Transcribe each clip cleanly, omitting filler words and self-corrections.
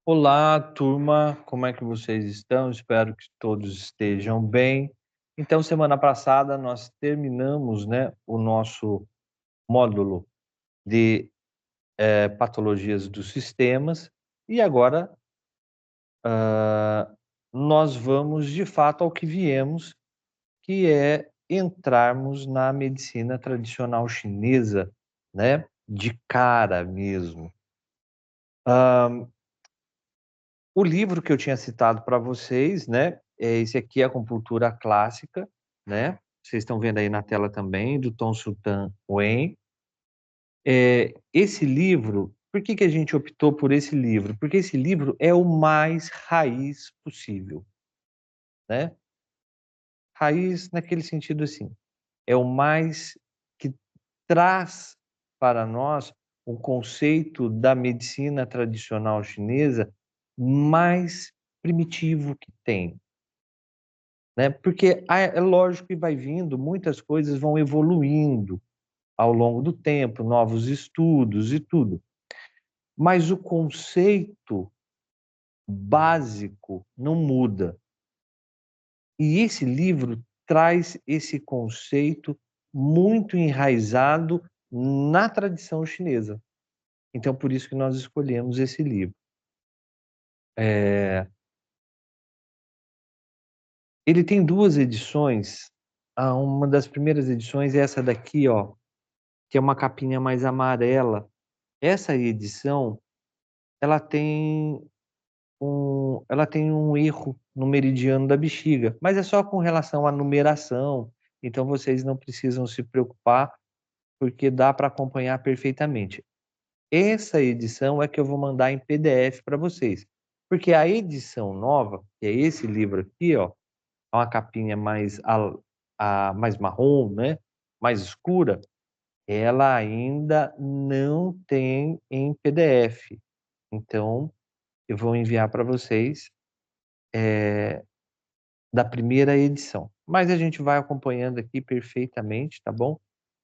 Olá, turma, como é que vocês estão? Espero que todos estejam bem. Então, semana passada nós terminamos, né, o nosso módulo de patologias dos sistemas e agora nós vamos de fato ao que viemos, que é entrarmos na medicina tradicional chinesa, né, de cara mesmo. O livro que eu tinha citado para vocês, né, é esse aqui, Acupuntura Clássica, né? Vocês estão vendo aí na tela também, do Tom Sultan Wen. Esse livro, por que que a gente optou por esse livro? Porque esse livro é o mais raiz possível, né? Raiz naquele sentido assim, é o mais que traz para nós o conceito da medicina tradicional chinesa mais primitivo que tem. Né? Porque é lógico que vai vindo, muitas coisas vão evoluindo ao longo do tempo, novos estudos e tudo. Mas o conceito básico não muda. E esse livro traz esse conceito muito enraizado na tradição chinesa. Então, por isso que nós escolhemos esse livro. Ele tem duas edições. Uma das primeiras edições é essa daqui, ó, que é uma capinha mais amarela. Essa edição, ela tem um erro no meridiano da bexiga, mas é só com relação à numeração, então vocês não precisam se preocupar, porque dá para acompanhar perfeitamente. Essa edição é que eu vou mandar em PDF para vocês, porque a edição nova, que é esse livro aqui, ó, é uma capinha mais marrom, né, mais escura, ela ainda não tem em PDF. Então, eu vou enviar para vocês da primeira edição. Mas a gente vai acompanhando aqui perfeitamente, tá bom?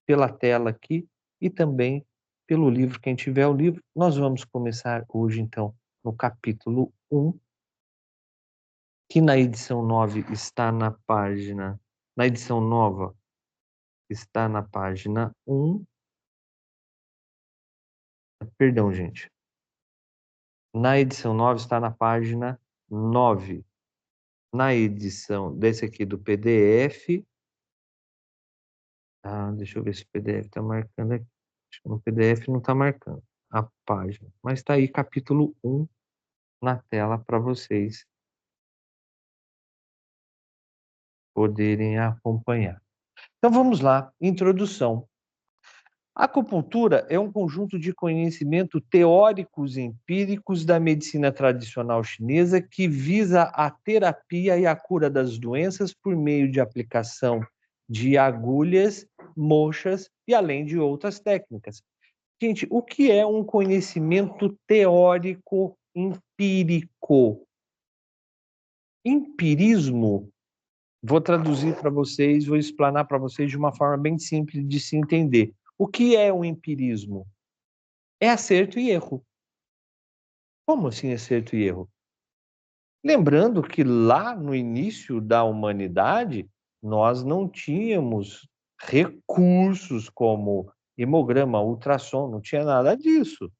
Pela tela aqui e também pelo livro. Quem tiver o livro, nós vamos começar hoje, então, no capítulo 1, que na edição 9 está na página. Na edição nova está na página 1. Perdão, gente. Na edição 9 está na página 9. Na edição desse aqui do PDF. Deixa eu ver se o PDF está marcando aqui. Acho que no PDF não está marcando a página. Mas está aí capítulo 1 na tela para vocês poderem acompanhar. Então vamos lá, introdução. A acupuntura é um conjunto de conhecimento teóricos e empíricos da medicina tradicional chinesa que visa a terapia e a cura das doenças por meio de aplicação de agulhas, mochas e além de outras técnicas. Gente, o que é um conhecimento teórico empírico? Empirismo, vou traduzir para vocês, vou explanar para vocês de uma forma bem simples de se entender. O que é o empirismo? É acerto e erro. Como assim acerto e erro? Lembrando que lá no início da humanidade, nós não tínhamos recursos como hemograma, ultrassom, não tinha nada disso.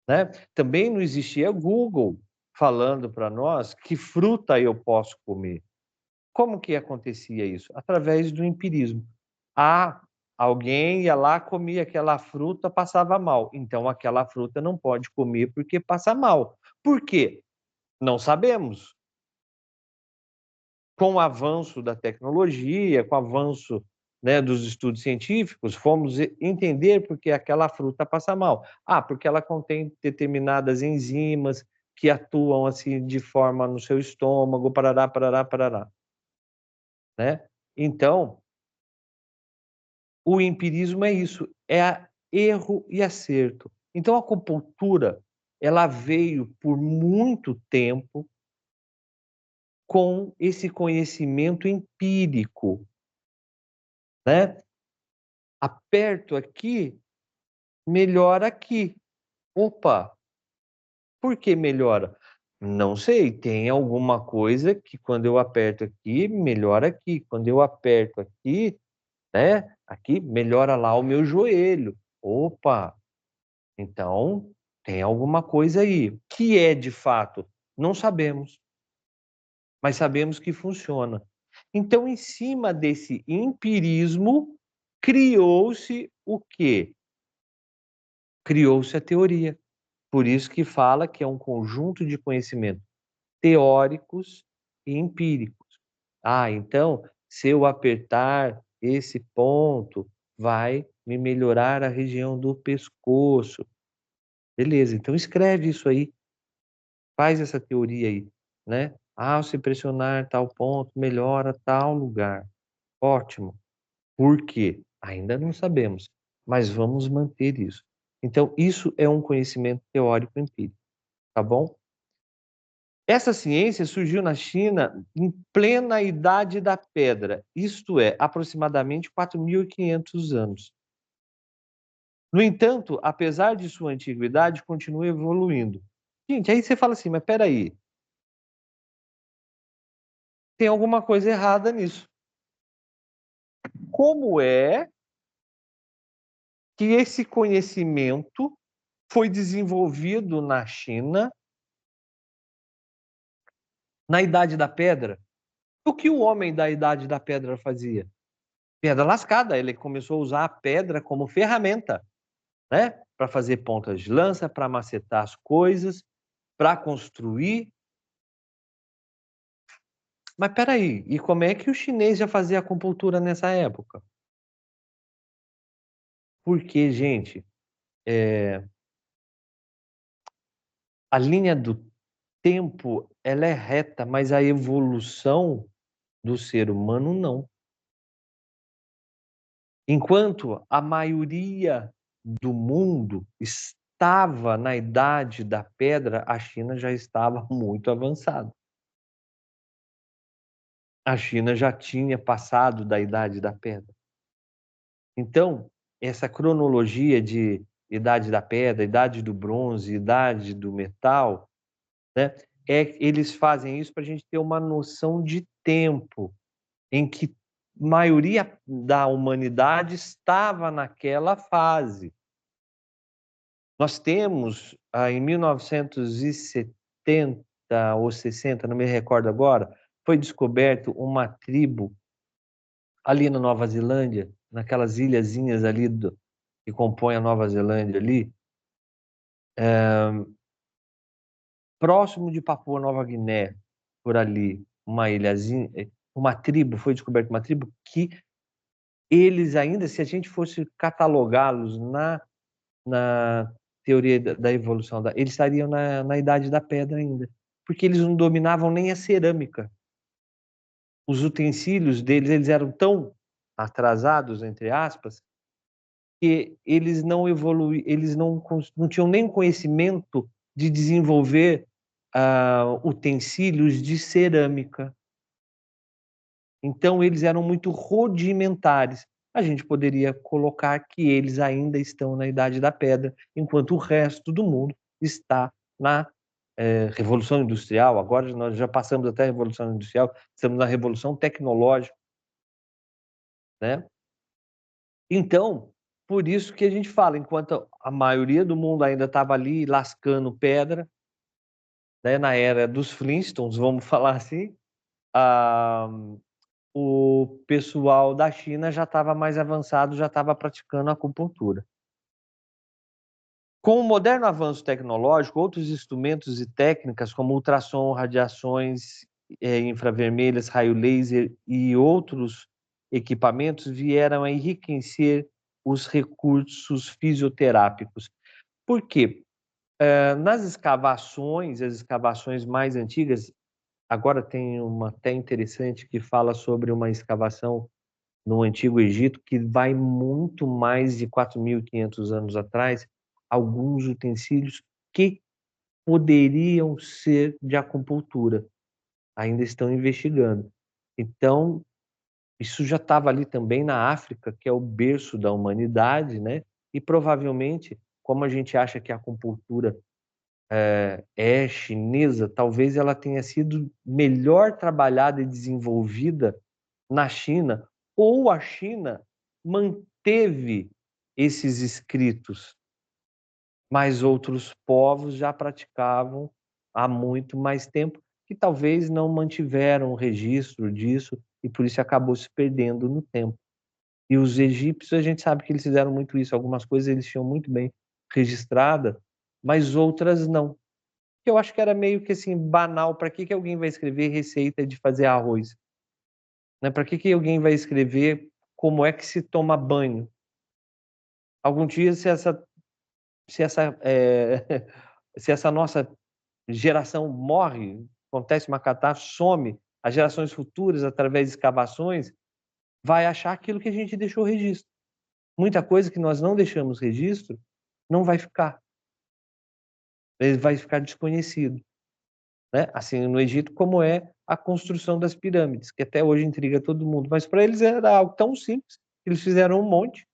Né? Também não existia Google falando para nós que fruta eu posso comer. Como que acontecia isso? Através do empirismo. Alguém ia lá, comia aquela fruta, passava mal. Então, aquela fruta não pode comer porque passa mal. Por quê? Não sabemos. Com o avanço da tecnologia, com o avanço, né, dos estudos científicos, fomos entender por que aquela fruta passa mal. Porque ela contém determinadas enzimas que atuam assim de forma no seu estômago, parará, parará, parará, né? Então, o empirismo é isso, erro e acerto. Então, a acupuntura, ela veio por muito tempo com esse conhecimento empírico, né? Aperto aqui, melhora aqui. Opa, Por que melhora? Não sei, tem alguma coisa que quando eu aperto aqui, melhora aqui. Quando eu aperto aqui, né, aqui melhora lá o meu joelho. Opa, então tem alguma coisa aí. O que é de fato? Não sabemos, mas sabemos que funciona. Então, em cima desse empirismo, criou-se o quê? Criou-se a teoria. Por isso que fala que é um conjunto de conhecimentos teóricos e empíricos. Ah, então, se eu apertar esse ponto, vai me melhorar a região do pescoço. Beleza, então escreve isso aí, faz essa teoria aí, né? Ah, se pressionar tal ponto, melhora tal lugar. Ótimo. Por quê? Ainda não sabemos, mas vamos manter isso. Então, isso é um conhecimento teórico empírico, tá bom? Essa ciência surgiu na China em plena Idade da Pedra, isto é, aproximadamente 4.500 anos. No entanto, apesar de sua antiguidade, continua evoluindo. Gente, aí você fala assim, mas espera aí, tem alguma coisa errada nisso. Como é que esse conhecimento foi desenvolvido na China na Idade da Pedra? O que o homem da Idade da Pedra fazia? Pedra lascada, ele começou a usar a pedra como ferramenta, né? Para fazer pontas de lança, para macetar as coisas, para construir. Mas peraí, e como é que o chinês já fazia acupuntura nessa época? Porque, gente, a linha do tempo ela é reta, mas a evolução do ser humano não. Enquanto a maioria do mundo estava na idade da pedra, a China já estava muito avançada. A China já tinha passado da idade da pedra. Então, essa cronologia de idade da pedra, idade do bronze, idade do metal, né, eles fazem isso para a gente ter uma noção de tempo em que a maioria da humanidade estava naquela fase. Nós temos, em 1970 ou 60, não me recordo agora, foi descoberto uma tribo ali na Nova Zelândia, naquelas ilhazinhas ali que compõem a Nova Zelândia ali, próximo de Papua Nova Guiné, por ali, uma ilhazinha, uma tribo, foi descoberta uma tribo que eles ainda, se a gente fosse catalogá-los na teoria da evolução, eles estariam na Idade da Pedra ainda, porque eles não dominavam nem a cerâmica. Os utensílios deles, eles eram tão atrasados, entre aspas, que eles não eles não tinham nem conhecimento de desenvolver utensílios de cerâmica. Então, eles eram muito rudimentares. A gente poderia colocar que eles ainda estão na Idade da Pedra, enquanto o resto do mundo está na Revolução Industrial. Agora nós já passamos até a Revolução Industrial, estamos na Revolução Tecnológica, né? Então, por isso que a gente fala, enquanto a maioria do mundo ainda estava ali lascando pedra, né, na era dos Flintstones, vamos falar assim, ah, o pessoal da China já estava mais avançado, já estava praticando acupuntura. Com o moderno avanço tecnológico, outros instrumentos e técnicas, como ultrassom, radiações infravermelhas, raio laser e outros equipamentos, vieram a enriquecer os recursos fisioterápicos. Por quê? Nas escavações, as escavações mais antigas, agora tem uma até interessante que fala sobre uma escavação no Antigo Egito, que vai muito mais de 4.500 anos atrás, alguns utensílios que poderiam ser de acupuntura. Ainda estão investigando. Então, isso já estava ali também na África, que é o berço da humanidade, né? E provavelmente, como a gente acha que a acupuntura é chinesa, talvez ela tenha sido melhor trabalhada e desenvolvida na China, ou a China manteve esses escritos, mas outros povos já praticavam há muito mais tempo, que talvez não mantiveram o registro disso e por isso acabou se perdendo no tempo. E os egípcios, a gente sabe que eles fizeram muito isso, algumas coisas eles tinham muito bem registrada, mas outras não. Eu acho que era meio que assim banal, para que alguém vai escrever receita de fazer arroz? Né? Para que alguém vai escrever como é que se toma banho? Algum dia, se essa, se essa nossa geração morre, acontece uma catástrofe, some, as gerações futuras, através de escavações, vai achar aquilo que a gente deixou registro. Muita coisa que nós não deixamos registro não vai ficar. Ele vai ficar desconhecido. Né? Assim, no Egito, como é a construção das pirâmides, que até hoje intriga todo mundo. Mas para eles era algo tão simples, eles fizeram um monte,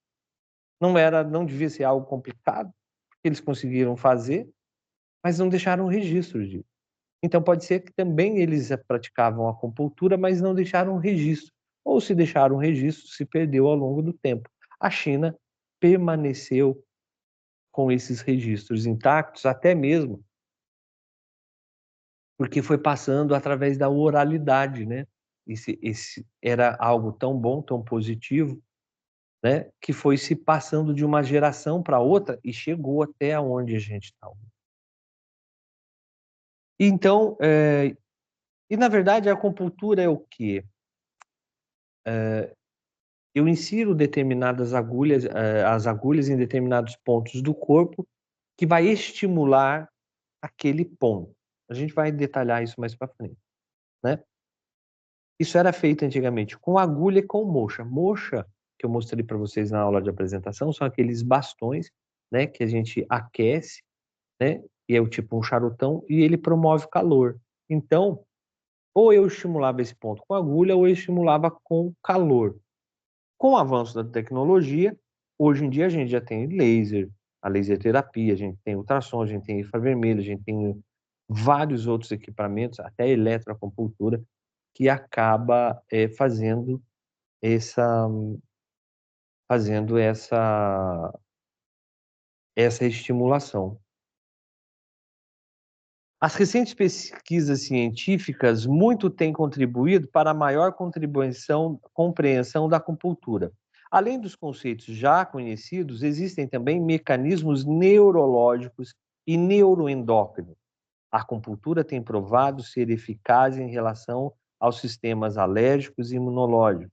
não devia ser algo complicado, porque eles conseguiram fazer, mas não deixaram registro disso. Então pode ser que também eles praticavam a acupuntura, mas não deixaram registro. Ou se deixaram registro, se perdeu ao longo do tempo. A China permaneceu com esses registros intactos, até mesmo porque foi passando através da oralidade, né? Esse era algo tão bom, tão positivo, né? Que foi se passando de uma geração para outra e chegou até onde a gente está. Então, e na verdade a acupuntura é o quê? Eu insiro determinadas agulhas, as agulhas em determinados pontos do corpo que vai estimular aquele ponto. A gente vai detalhar isso mais para frente, né? Isso era feito antigamente com agulha e com moxa. Moxa, que eu mostrei para vocês na aula de apresentação, são aqueles bastões, né, que a gente aquece, né, e é o tipo um charutão, e ele promove calor. Então, ou eu estimulava esse ponto com agulha, ou eu estimulava com calor. Com o avanço da tecnologia, hoje em dia a gente já tem laser, a laser terapia, a gente tem ultrassom, a gente tem infravermelho, a gente tem vários outros equipamentos, até eletroacupuntura, que acaba essa fazendo essa estimulação. As recentes pesquisas científicas muito têm contribuído para a maior compreensão da acupuntura. Além dos conceitos já conhecidos, existem também mecanismos neurológicos e neuroendócrinos. A acupuntura tem provado ser eficaz em relação aos sistemas alérgicos e imunológicos.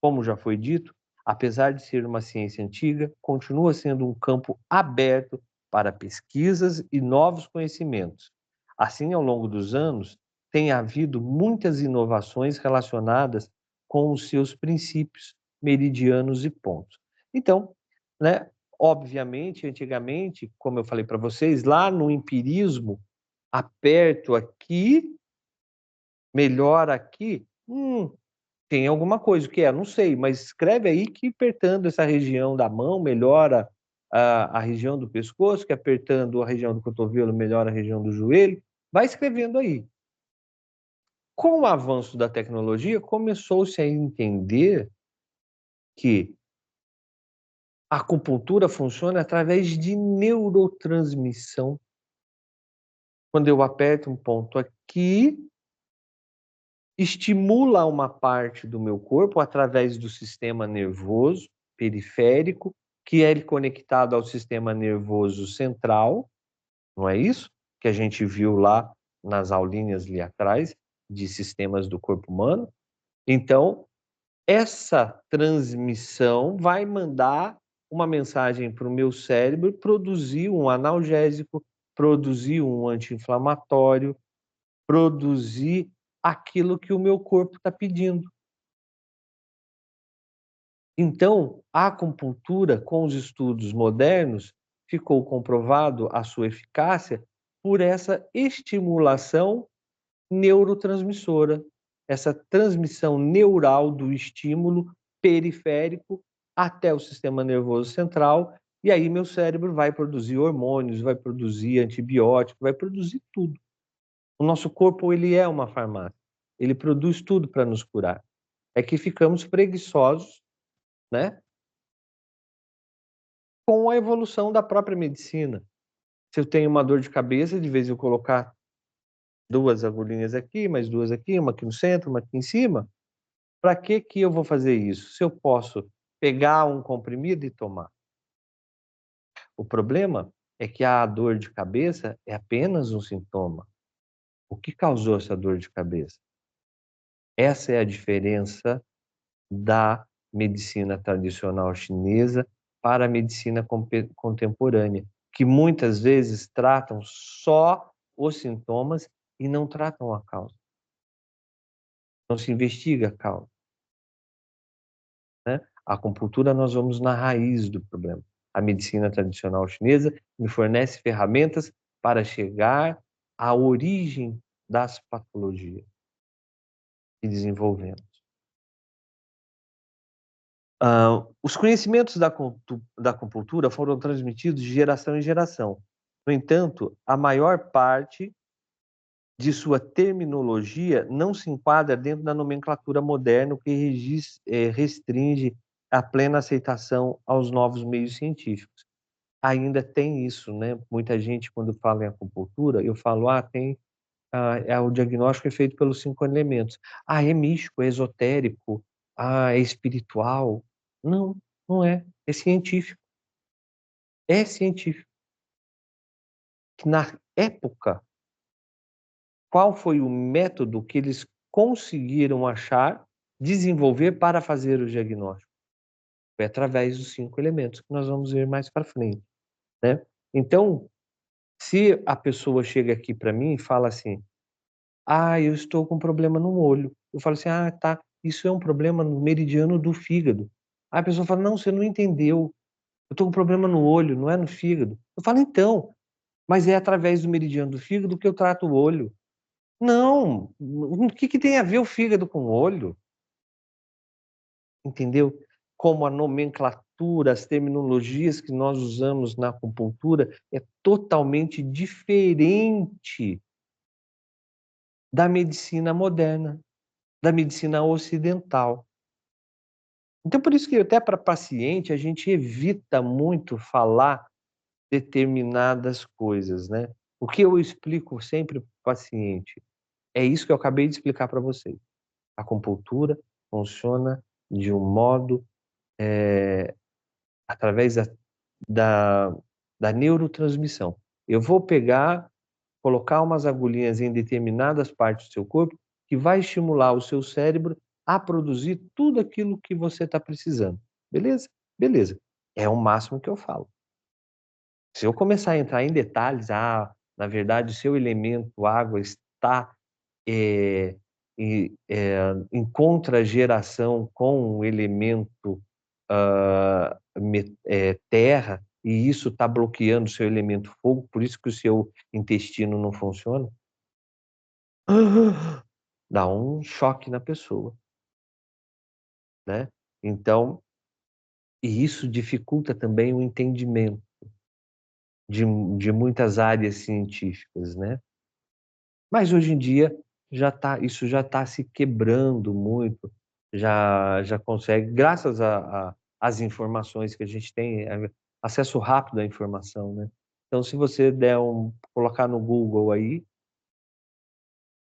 Como já foi dito, apesar de ser uma ciência antiga, continua sendo um campo aberto para pesquisas e novos conhecimentos. Assim, ao longo dos anos, tem havido muitas inovações relacionadas com os seus princípios, meridianos e pontos. Então, né, obviamente, antigamente, como eu falei para vocês, lá no empirismo, aperto aqui, melhora aqui, tem alguma coisa, o que é? Não sei, mas escreve aí que apertando essa região da mão melhora a região do pescoço, que apertando a região do cotovelo melhora a região do joelho. Vai escrevendo aí. Com o avanço da tecnologia, começou-se a entender que a acupuntura funciona através de neurotransmissão. Quando eu aperto um ponto aqui, estimula uma parte do meu corpo através do sistema nervoso periférico, que é conectado ao sistema nervoso central, não é isso? Que a gente viu lá nas aulinhas ali atrás, de sistemas do corpo humano. Então, essa transmissão vai mandar uma mensagem para o meu cérebro produzir um analgésico, produzir um anti-inflamatório, produzir aquilo que o meu corpo está pedindo. Então, a acupuntura, com os estudos modernos, ficou comprovado a sua eficácia por essa estimulação neurotransmissora, essa transmissão neural do estímulo periférico até o sistema nervoso central E aí meu cérebro vai produzir hormônios, vai produzir antibiótico, vai produzir tudo. O nosso corpo, ele é uma farmácia. Ele produz tudo para nos curar. É que ficamos preguiçosos, né, com a evolução da própria medicina. Se eu tenho uma dor de cabeça, de vez em eu colocar 2 agulhinhas aqui, mais 2 aqui, uma aqui no centro, uma aqui em cima, para que que eu vou fazer isso? Se eu posso pegar um comprimido e tomar. O problema é que a dor de cabeça é apenas um sintoma. O que causou essa dor de cabeça? Essa é a diferença da medicina tradicional chinesa para a medicina contemporânea, que muitas vezes tratam só os sintomas e não tratam a causa. Não se investiga a causa, né? A acupuntura, nós vamos na raiz do problema. A medicina tradicional chinesa me fornece ferramentas para chegar à origem das patologias e desenvolvendo. Os conhecimentos da acupuntura foram transmitidos de geração em geração. No entanto, a maior parte de sua terminologia não se enquadra dentro da nomenclatura moderna, o que restringe a plena aceitação aos novos meios científicos. Ainda tem isso, né? Muita gente, quando fala em acupuntura, eu falo, o diagnóstico é feito pelos 5 elementos. É místico, é esotérico, é espiritual. Não, não é. É científico. É científico. Na época, qual foi o método que eles conseguiram achar, desenvolver para fazer o diagnóstico? Foi através dos 5 elementos, que nós vamos ver mais para frente, né? Então, se a pessoa chega aqui para mim e fala assim: eu estou com problema no olho. Eu falo assim: tá, isso é um problema no meridiano do fígado. Aí a pessoa fala: não, você não entendeu. Eu estou com problema no olho, não é no fígado. Eu falo: então, mas é através do meridiano do fígado que eu trato o olho. Não, o que tem a ver o fígado com o olho? Entendeu? Como a nomenclatura, as terminologias que nós usamos na acupuntura é totalmente diferente da medicina moderna, da medicina ocidental. Então, por isso que até para paciente a gente evita muito falar determinadas coisas, né? O que eu explico sempre para o paciente é isso que eu acabei de explicar para vocês. A acupuntura funciona de um modo através da, da neurotransmissão. Eu vou colocar umas agulhinhas em determinadas partes do seu corpo que vai estimular o seu cérebro a produzir tudo aquilo que você está precisando. Beleza? Beleza. É o máximo que eu falo. Se eu começar a entrar em detalhes, na verdade, o seu elemento água está em contra-geração com o elemento terra, e isso está bloqueando o seu elemento fogo, por isso que o seu intestino não funciona, dá um choque na pessoa, né? Então, e isso dificulta também o entendimento de, de muitas áreas científicas, né? Mas hoje em dia isso já está se quebrando muito, já consegue, graças às informações que a gente tem, acesso rápido à informação, né? Então, se você colocar no Google aí,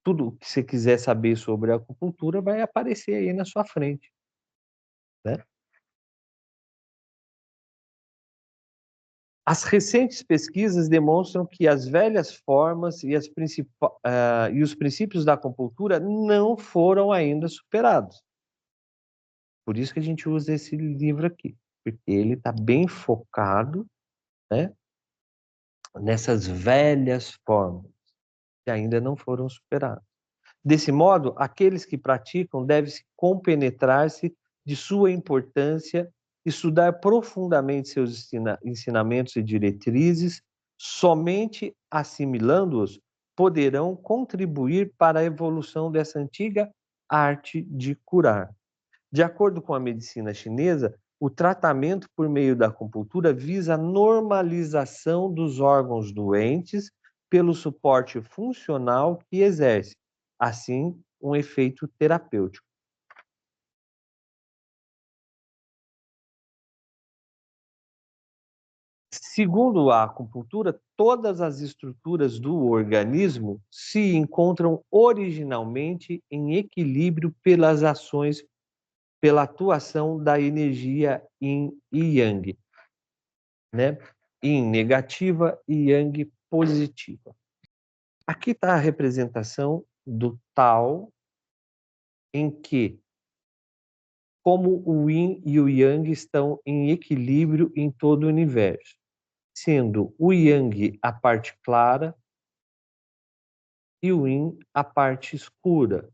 tudo que você quiser saber sobre a acupuntura vai aparecer aí na sua frente, né? As recentes pesquisas demonstram que as velhas formas e os princípios da acupuntura não foram ainda superados. Por isso que a gente usa esse livro aqui, porque ele está bem focado, né, nessas velhas formas que ainda não foram superadas. Desse modo, aqueles que praticam devem se compenetrar-se de sua importância, estudar profundamente seus ensinamentos e diretrizes, somente assimilando-os poderão contribuir para a evolução dessa antiga arte de curar. De acordo com a medicina chinesa, O tratamento por meio da acupuntura visa a normalização dos órgãos doentes pelo suporte funcional que exerce, assim, um efeito terapêutico. Segundo a acupuntura, todas as estruturas do organismo se encontram originalmente em equilíbrio pelas ações, pela atuação da energia yin e yang, né? Yin negativa e yang positiva. Aqui está a representação do Tao, em que como o Yin e o Yang estão em equilíbrio em todo o universo, sendo o Yang a parte clara e o Yin a parte escura.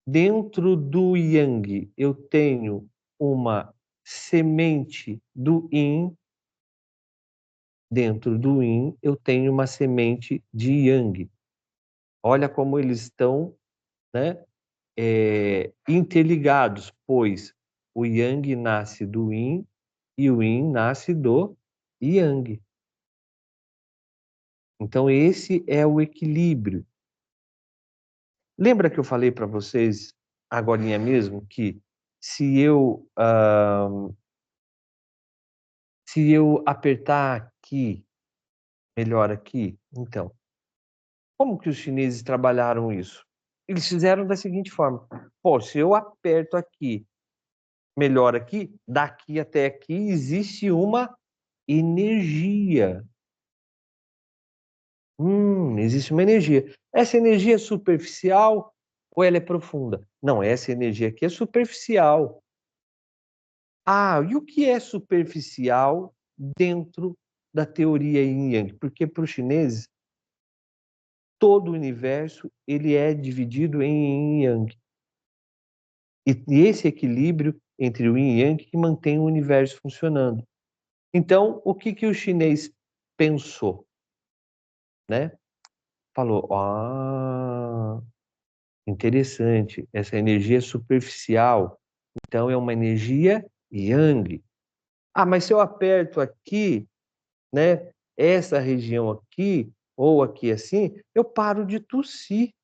Dentro do Yang eu tenho uma semente do Yin, dentro do Yin eu tenho uma semente de Yang. Olha como eles estão, né, interligados, pois o Yang nasce do Yin e o Yin nasce do Yang. Então esse é o equilíbrio. Lembra que eu falei para vocês agorinha mesmo que se eu apertar aqui, melhor aqui, então, como que os chineses trabalharam isso? Eles fizeram da seguinte forma: pô, se eu aperto aqui, melhor aqui, daqui até aqui existe uma energia. Existe uma energia. Essa energia é superficial ou ela é profunda? Não, essa energia aqui é superficial. Ah, e o que é superficial dentro da teoria Yin Yang? Porque para os chineses, todo o universo ele é dividido em Yin e Yang. E esse equilíbrio entre o Yin e Yang que mantém o universo funcionando. Então, o que o chinês pensou, né? Falou, interessante, essa energia é superficial, então é uma energia Yang. Ah, mas se eu aperto aqui, né, essa região aqui, ou aqui assim, eu paro de tossir.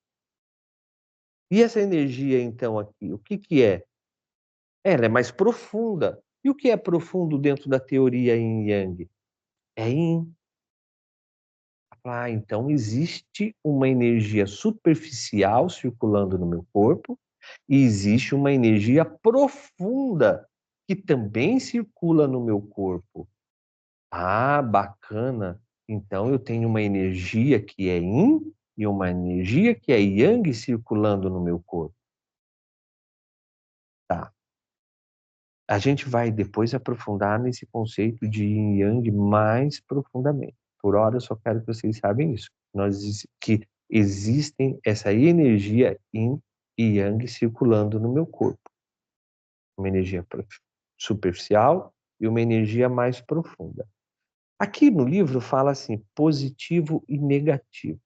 E essa energia, então, aqui, o que que é? Ela é mais profunda. E o que é profundo dentro da teoria Yin Yang? É Yin. Ah, então existe uma energia superficial circulando no meu corpo e existe uma energia profunda que também circula no meu corpo. Ah, bacana. Então eu tenho uma energia que é Yin e uma energia que é Yang circulando no meu corpo. Tá. A gente vai depois aprofundar nesse conceito de Yin e Yang mais profundamente. Por hora, eu só quero que vocês saibam isso. Que existem essa energia Yin e Yang circulando no meu corpo. Uma energia superficial e uma energia mais profunda. Aqui no livro fala assim, positivo e negativo.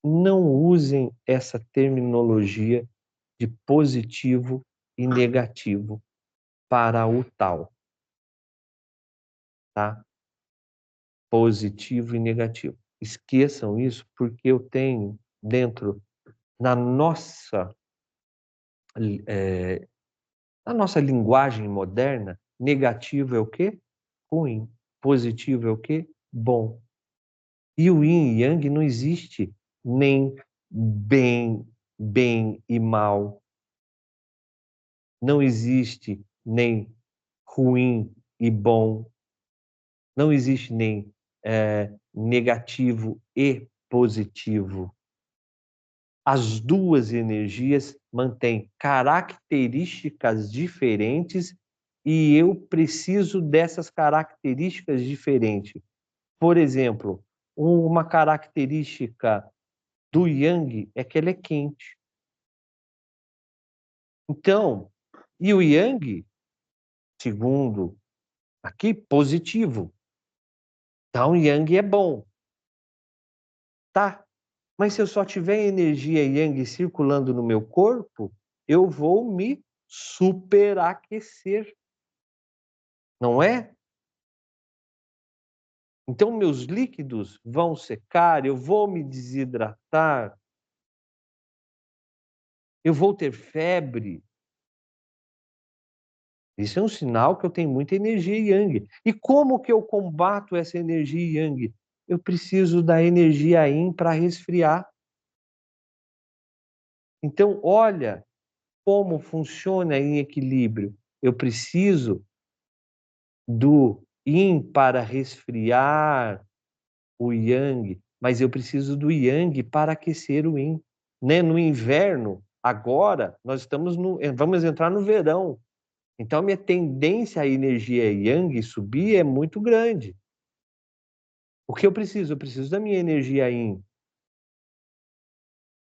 Não usem essa terminologia de positivo e negativo para o tal, tá? Positivo e negativo. Esqueçam isso porque eu tenho dentro, na nossa, na nossa linguagem moderna, negativo é o quê? Ruim. Positivo é o quê? Bom. E o yin e yang não existe nem bem e mal. Não existe nem ruim e bom. Não existe nem negativo e positivo. As duas energias mantêm características diferentes e eu preciso dessas características diferentes. Por exemplo, uma característica do Yang é que ele é quente. Então, e o Yang, segundo aqui, positivo. Então, Yang é bom. Tá, mas se eu só tiver energia Yang circulando no meu corpo, eu vou me superaquecer. não é? Então meus líquidos vão secar, eu vou me desidratar, eu vou ter febre. Isso é um sinal que eu tenho muita energia yang. E como que eu combato essa energia yang? Eu preciso da energia yin para resfriar. Então, olha como funciona em equilíbrio. Eu preciso do yin para resfriar o yang, mas eu preciso do yang para aquecer o yin. Né? No inverno, agora, vamos entrar no verão. Então, a minha tendência à energia yang subir é muito grande. O que eu preciso? Eu preciso da minha energia yin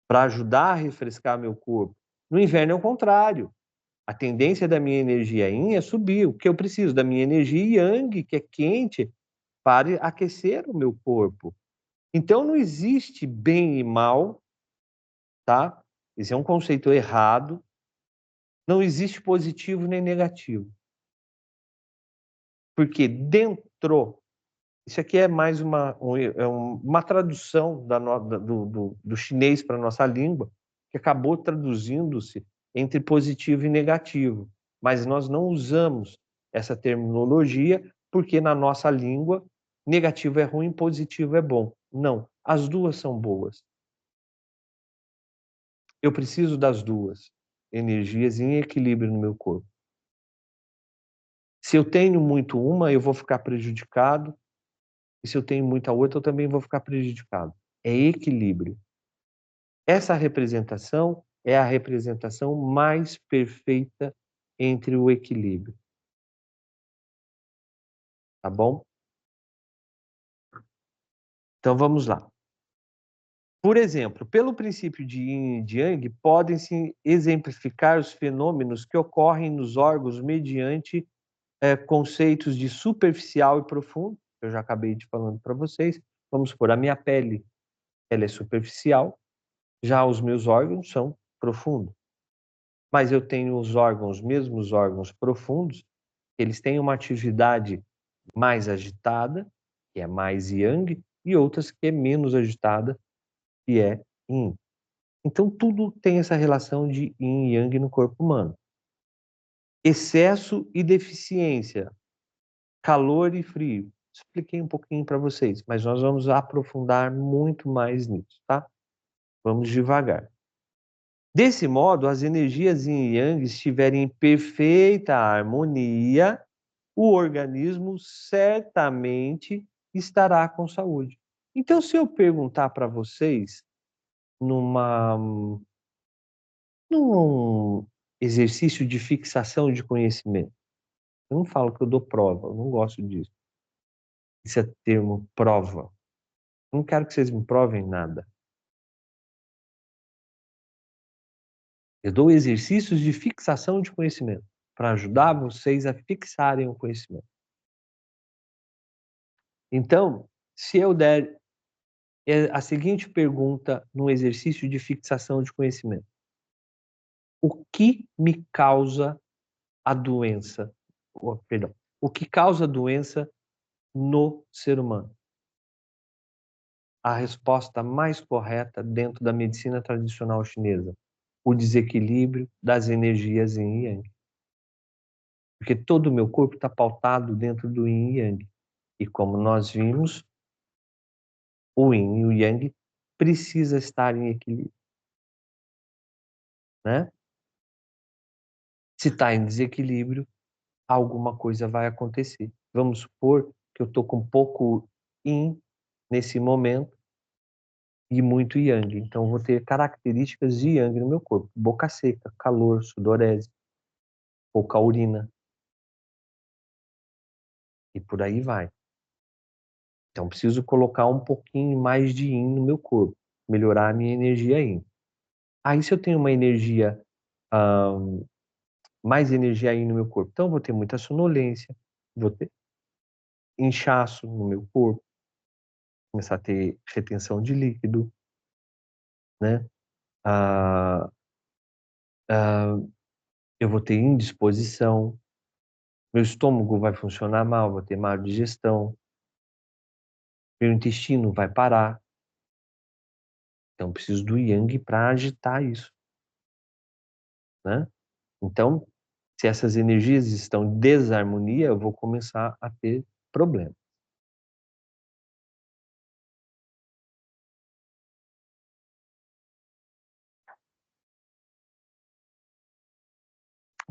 para ajudar a refrescar meu corpo. No inverno é o contrário. A tendência da minha energia yin é subir. O que eu preciso? Da minha energia yang, que é quente, para aquecer o meu corpo. Então, não existe bem e mal, tá? Esse é um conceito errado. Não existe positivo nem negativo. Porque dentro... Isso aqui é mais uma tradução do chinês para a nossa língua, que acabou traduzindo-se entre positivo e negativo. Mas nós não usamos essa terminologia porque na nossa língua negativo é ruim, positivo é bom. Não, as duas são boas. Eu preciso das duas energias em equilíbrio no meu corpo. Se eu tenho muito uma, eu vou ficar prejudicado. E se eu tenho muita outra, eu também vou ficar prejudicado. É equilíbrio. Essa representação é a representação mais perfeita entre o equilíbrio. Tá bom? Então vamos lá. Por exemplo, pelo princípio de Yin e de Yang, podem-se exemplificar os fenômenos que ocorrem nos órgãos mediante conceitos de superficial e profundo. Eu já acabei de falando para vocês. Vamos supor, a minha pele, ela é superficial, já os meus órgãos são profundos. Mas eu tenho os mesmos órgãos profundos, eles têm uma atividade mais agitada, que é mais yang, e outras que é menos agitada, que é yin. Então, tudo tem essa relação de yin e yang no corpo humano. Excesso e deficiência, calor e frio. Expliquei um pouquinho para vocês, mas nós vamos aprofundar muito mais nisso, tá? Vamos devagar. Desse modo, as energias yin e yang estiverem em perfeita harmonia, o organismo certamente estará com saúde. Então, se eu perguntar para vocês num exercício de fixação de conhecimento, eu não falo que eu dou prova, eu não gosto disso. Esse é termo prova. Eu não quero que vocês me provem nada. Eu dou exercícios de fixação de conhecimento para ajudar vocês a fixarem o conhecimento. Então, se eu der a seguinte pergunta no exercício de fixação de conhecimento: o que me causa a doença? Perdão, o que causa a doença no ser humano? A resposta mais correta dentro da medicina tradicional chinesa: o desequilíbrio das energias yin e yang. Porque todo o meu corpo está pautado dentro do yin e yang. E como nós vimos, o yin e o yang precisa estar em equilíbrio, né? Se está em desequilíbrio, alguma coisa vai acontecer. Vamos supor que eu estou com pouco yin nesse momento e muito yang. Então, vou ter características de yang no meu corpo. Boca seca, calor, sudorese, pouca urina. E por aí vai. Então, preciso colocar um pouquinho mais de yin no meu corpo. Melhorar a minha energia yin. Aí, se eu tenho uma energia... mais energia yin no meu corpo. Então, eu vou ter muita sonolência. Vou ter inchaço no meu corpo. Começar a ter retenção de líquido, né? Eu vou ter indisposição, Meu estômago vai funcionar mal, vou ter má digestão, meu intestino vai parar. Então, preciso do yang para agitar isso, né? Então, se essas energias estão em desarmonia, eu vou começar a ter problema.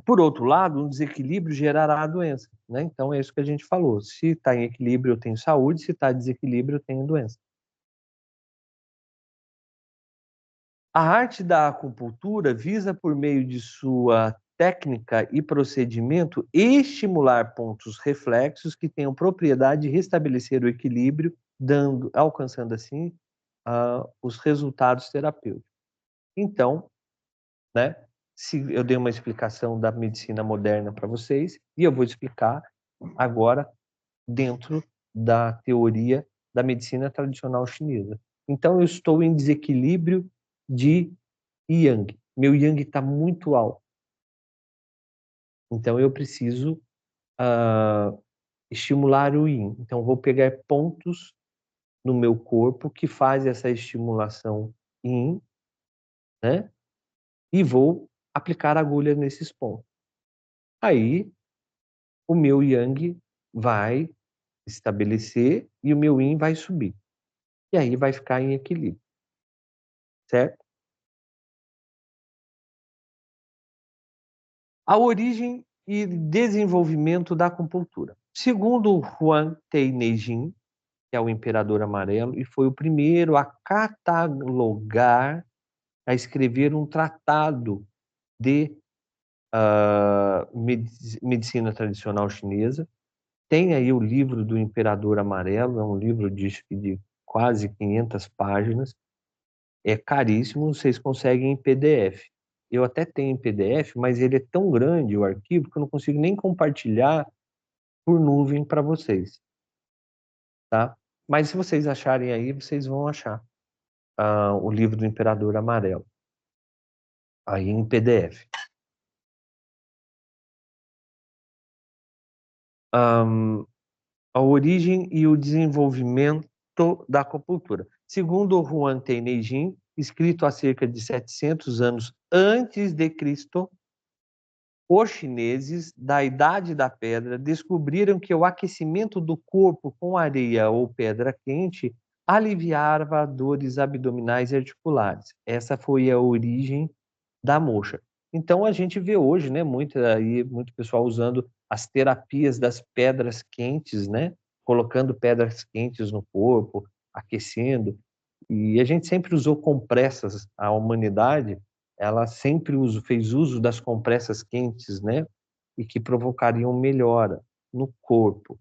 Por outro lado, um desequilíbrio gerará a doença, né? Então, é isso que a gente falou. Se está em equilíbrio, eu tenho saúde. Se está em desequilíbrio, eu tenho doença. A arte da acupuntura visa, por meio de sua técnica e procedimento, estimular pontos reflexos que tenham propriedade de restabelecer o equilíbrio, alcançando assim os resultados terapêuticos. Então, né, se eu dei uma explicação da medicina moderna para vocês, e eu vou explicar agora dentro da teoria da medicina tradicional chinesa. Então, eu estou em desequilíbrio de yang. Meu yang está muito alto. Então, eu preciso estimular o yin. Então, vou pegar pontos no meu corpo que faz essa estimulação yin, né? E vou aplicar agulha nesses pontos. Aí, o meu yang vai estabelecer e o meu yin vai subir. E aí vai ficar em equilíbrio, certo? A origem e desenvolvimento da acupuntura. Segundo Huang Tei-Neijing, que é o Imperador Amarelo, e foi o primeiro a catalogar, a escrever um tratado de medicina tradicional chinesa. Tem aí o livro do Imperador Amarelo, é um livro de quase 500 páginas, é caríssimo, vocês conseguem em PDF. Eu até tenho em PDF, mas ele é tão grande, o arquivo, que eu não consigo nem compartilhar por nuvem para vocês, tá? Mas se vocês acharem aí, vocês vão achar o livro do Imperador Amarelo, aí em PDF. A origem e o desenvolvimento da acupuntura. Segundo Huang Tei-Neijing, escrito há cerca de 700 anos antes de Cristo, os chineses da Idade da Pedra descobriram que o aquecimento do corpo com areia ou pedra quente aliviava dores abdominais e articulares. Essa foi a origem da moxa. Então a gente vê hoje, né, muito pessoal usando as terapias das pedras quentes, né, colocando pedras quentes no corpo, aquecendo. E a gente sempre usou compressas, a humanidade, ela sempre fez uso das compressas quentes, né, e que provocariam melhora no corpo.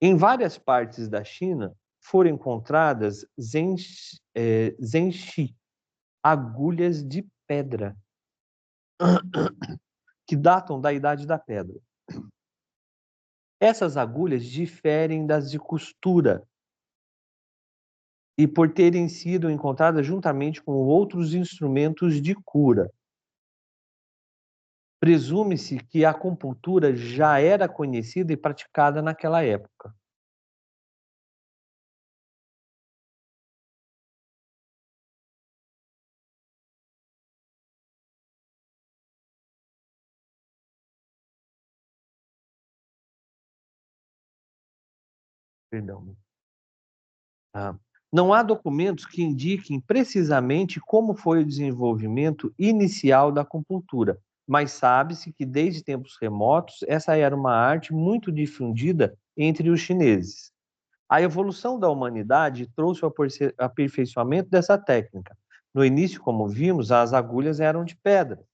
Em várias partes da China foram encontradas zenshi, agulhas de pedra, que datam da Idade da Pedra. Essas agulhas diferem das de costura e por terem sido encontradas juntamente com outros instrumentos de cura. Presume-se que a acupuntura já era conhecida e praticada naquela época. Perdão. Ah, não há documentos que indiquem precisamente como foi o desenvolvimento inicial da acupuntura, mas sabe-se que desde tempos remotos essa era uma arte muito difundida entre os chineses. A evolução da humanidade trouxe o aperfeiçoamento dessa técnica. No início, como vimos, as agulhas eram de pedra.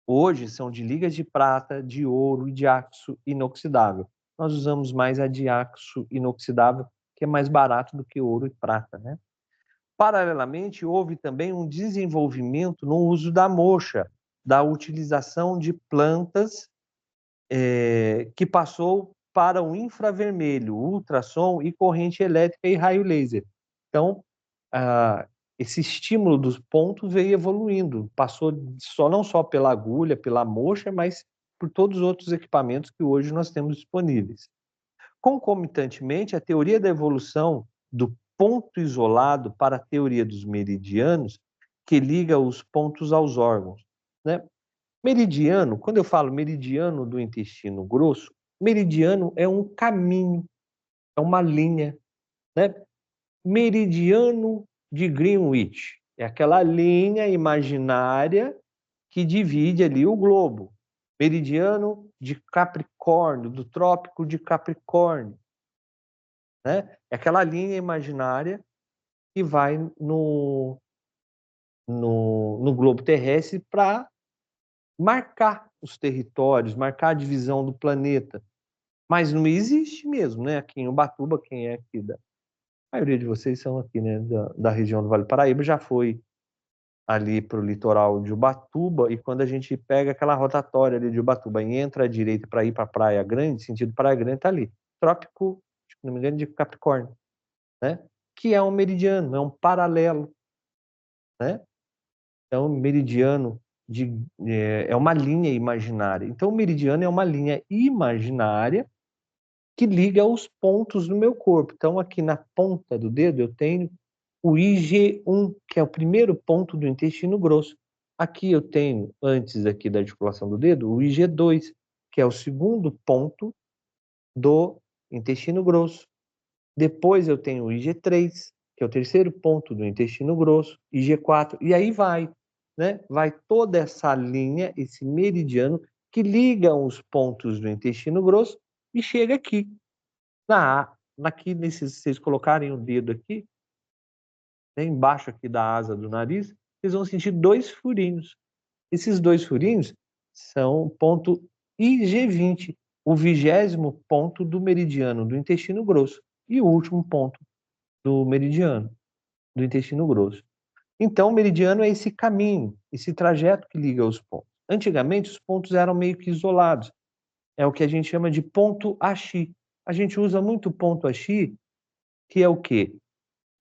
Hoje são de ligas de prata, de ouro e de aço inoxidável. Nós usamos mais a de aço inoxidável, que é mais barato do que ouro e prata, né? Paralelamente, houve também um desenvolvimento no uso da moxa, da utilização de plantas que passou para o infravermelho, ultrassom e corrente elétrica e raio laser. Então, esse estímulo dos pontos veio evoluindo, passou não só pela agulha, pela moxa, mas por todos os outros equipamentos que hoje nós temos disponíveis. Concomitantemente, a teoria da evolução do ponto isolado para a teoria dos meridianos, que liga os pontos aos órgãos, né? Meridiano, quando eu falo meridiano do intestino grosso, meridiano é um caminho, é uma linha, né? Meridiano de Greenwich é aquela linha imaginária que divide ali o globo. Meridiano de Capricórnio, do Trópico de Capricórnio, né? É aquela linha imaginária que vai no globo terrestre para marcar os territórios, marcar a divisão do planeta. Mas não existe mesmo, né? Aqui em Ubatuba, quem é aqui a maioria de vocês são aqui, né, da região do Vale do Paraíba, já foi ali para o litoral de Ubatuba, e quando a gente pega aquela rotatória ali de Ubatuba e entra à direita para ir para Praia Grande, sentido Praia Grande, está ali. Trópico, se não me engano, de Capricórnio, né? Que é um meridiano, é um paralelo, né? É um meridiano é uma linha imaginária. Então, o meridiano é uma linha imaginária que liga os pontos do meu corpo. Então, aqui na ponta do dedo, eu tenho o IG1, que é o primeiro ponto do intestino grosso. Aqui eu tenho, antes aqui da articulação do dedo, o IG2, que é o segundo ponto do intestino grosso. Depois eu tenho o IG3, que é o terceiro ponto do intestino grosso, IG4, e aí vai, né? Vai toda essa linha, esse meridiano, que liga os pontos do intestino grosso e chega aqui. Aqui, vocês colocarem o dedo aqui, né, embaixo aqui da asa do nariz, vocês vão sentir 2 furinhos. Esses 2 furinhos são o ponto IG20, o 20º ponto do meridiano do intestino grosso e o último ponto do meridiano do intestino grosso. Então, o meridiano é esse caminho, esse trajeto que liga os pontos. Antigamente, os pontos eram meio que isolados. É o que a gente chama de ponto Axi. A gente usa muito ponto Axi, que é o quê?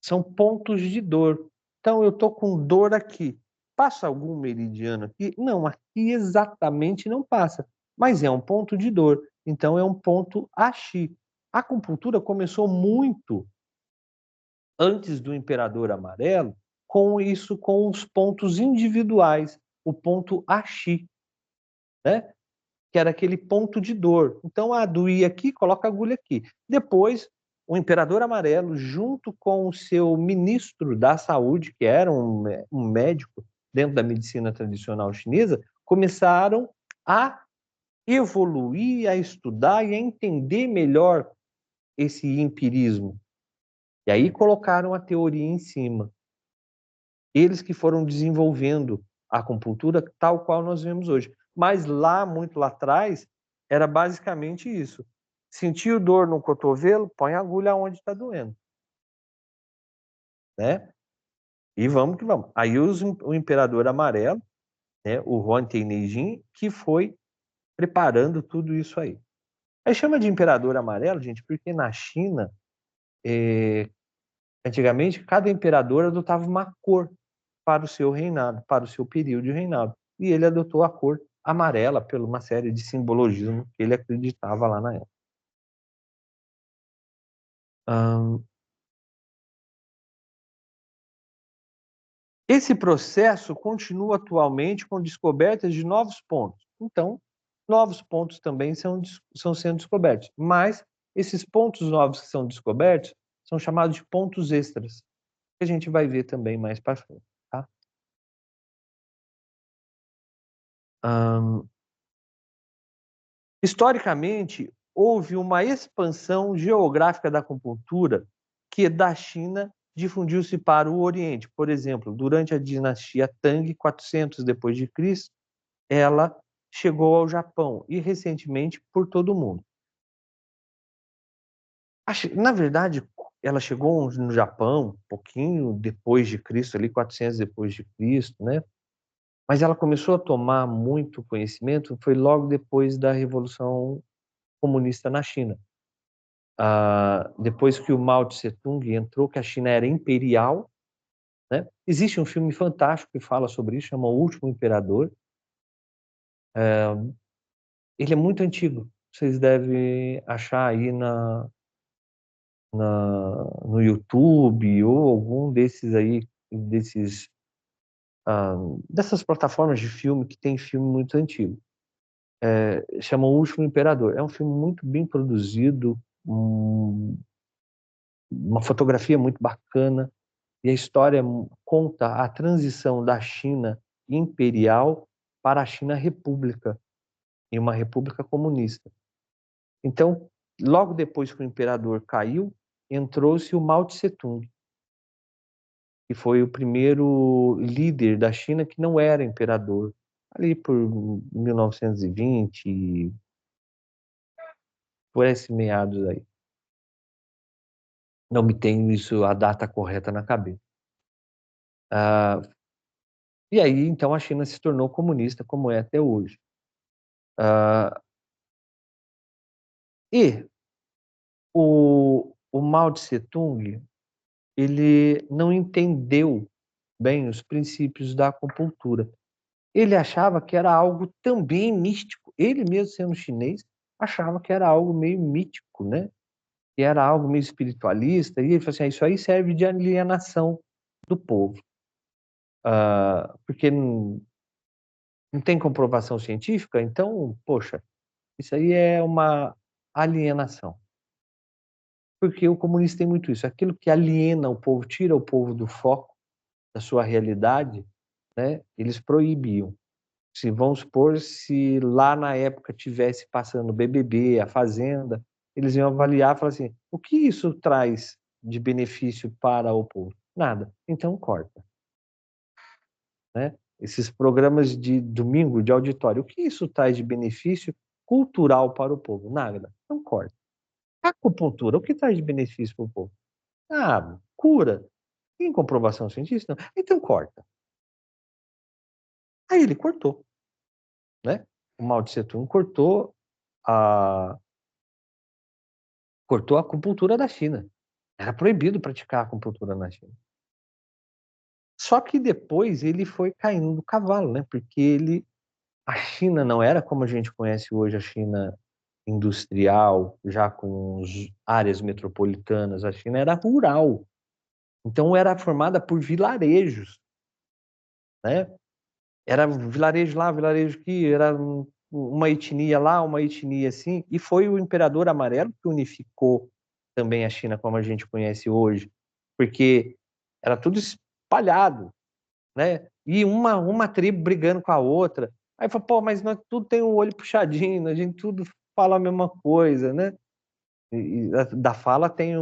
São pontos de dor. Então, eu estou com dor aqui. Passa algum meridiano aqui? Não, aqui exatamente não passa, mas é um ponto de dor. Então, é um ponto Axi. A acupuntura começou muito antes do Imperador Amarelo, com isso, com os pontos individuais, o ponto Axi, né? Que era aquele ponto de dor. Então, doía aqui, coloca a agulha aqui. Depois, o Imperador Amarelo, junto com o seu ministro da saúde, que era um médico dentro da medicina tradicional chinesa, começaram a evoluir, a estudar e a entender melhor esse empirismo. E aí colocaram a teoria em cima. Eles que foram desenvolvendo a acupuntura tal qual nós vemos hoje. Mas muito lá atrás, era basicamente isso. Sentiu dor no cotovelo, põe a agulha onde está doendo. Né? E vamos que vamos. Aí o Imperador Amarelo, né, o Huang Tianjin, que foi preparando tudo isso aí. Aí chama de Imperador Amarelo, gente, porque na China, antigamente, cada imperador adotava uma cor para o seu reinado, para o seu período de reinado. E ele adotou a cor amarela por uma série de simbologismo que ele acreditava lá na época. Esse processo continua atualmente com descobertas de novos pontos. Então, novos pontos também são sendo descobertos. Mas esses pontos novos que são descobertos são chamados de pontos extras, que a gente vai ver também mais para frente. Tá? Historicamente, houve uma expansão geográfica da acupuntura que da China difundiu-se para o Oriente. Por exemplo, durante a dinastia Tang, 400 depois de Cristo, ela chegou ao Japão e recentemente por todo o mundo. Na verdade, ela chegou no Japão um pouquinho depois de Cristo, ali 400 depois de Cristo, né? Mas ela começou a tomar muito conhecimento foi logo depois da Revolução Comunista na China. Depois que o Mao Tse Tung entrou, que a China era imperial, né? Existe um filme fantástico que fala sobre isso, chama O Último Imperador. Ele é muito antigo. Vocês devem achar aí no YouTube ou algum desses aí, ah, dessas plataformas de filme que tem filme muito antigo. Chama O Último Imperador. É um filme muito bem produzido, uma fotografia muito bacana, e a história conta a transição da China imperial para a China república, em uma república comunista. Então, logo depois que o imperador caiu, entrou-se o Mao Tse-tung, que foi o primeiro líder da China que não era imperador, ali por 1920, por esses meados aí. Não me tenho isso, a data correta na cabeça. E aí, então, a China se tornou comunista, como é até hoje. E o Mao Tse-tung, ele não entendeu bem os princípios da acupuntura. Ele achava que era algo também místico. Ele mesmo sendo chinês, achava que era algo meio mítico, né? Que era algo meio espiritualista. E ele falou assim, isso aí serve de alienação do povo. Porque não tem comprovação científica, então, poxa, isso aí é uma alienação. Porque o comunista tem muito isso. Aquilo que aliena o povo, tira o povo do foco da sua realidade, né? Eles proibiam. Se vamos supor, se lá na época tivesse passando o BBB, a Fazenda, eles iam avaliar e falar assim, o que isso traz de benefício para o povo? Nada. Então corta. Né? Esses programas de domingo, de auditório, o que isso traz de benefício cultural para o povo? Nada. Então corta. Acupuntura, o que traz de benefício para o povo? Ah, cura. Tem comprovação científica? Não. Então corta. Aí ele cortou, né? O Mao Tse Tung a cortou a acupuntura da China. Era proibido praticar acupuntura na China. Só que depois ele foi caindo do cavalo, né? Porque a China não era como a gente conhece hoje, a China industrial, já com áreas metropolitanas. A China era rural. Então era formada por vilarejos, né? Era vilarejo lá, vilarejo aqui, era uma etnia lá, uma etnia assim, e foi o Imperador Amarelo que unificou também a China como a gente conhece hoje, porque era tudo espalhado, né? E uma tribo brigando com a outra. Aí falou, pô, mas nós tudo tem o olho puxadinho, a gente tudo fala a mesma coisa, né? E da fala tem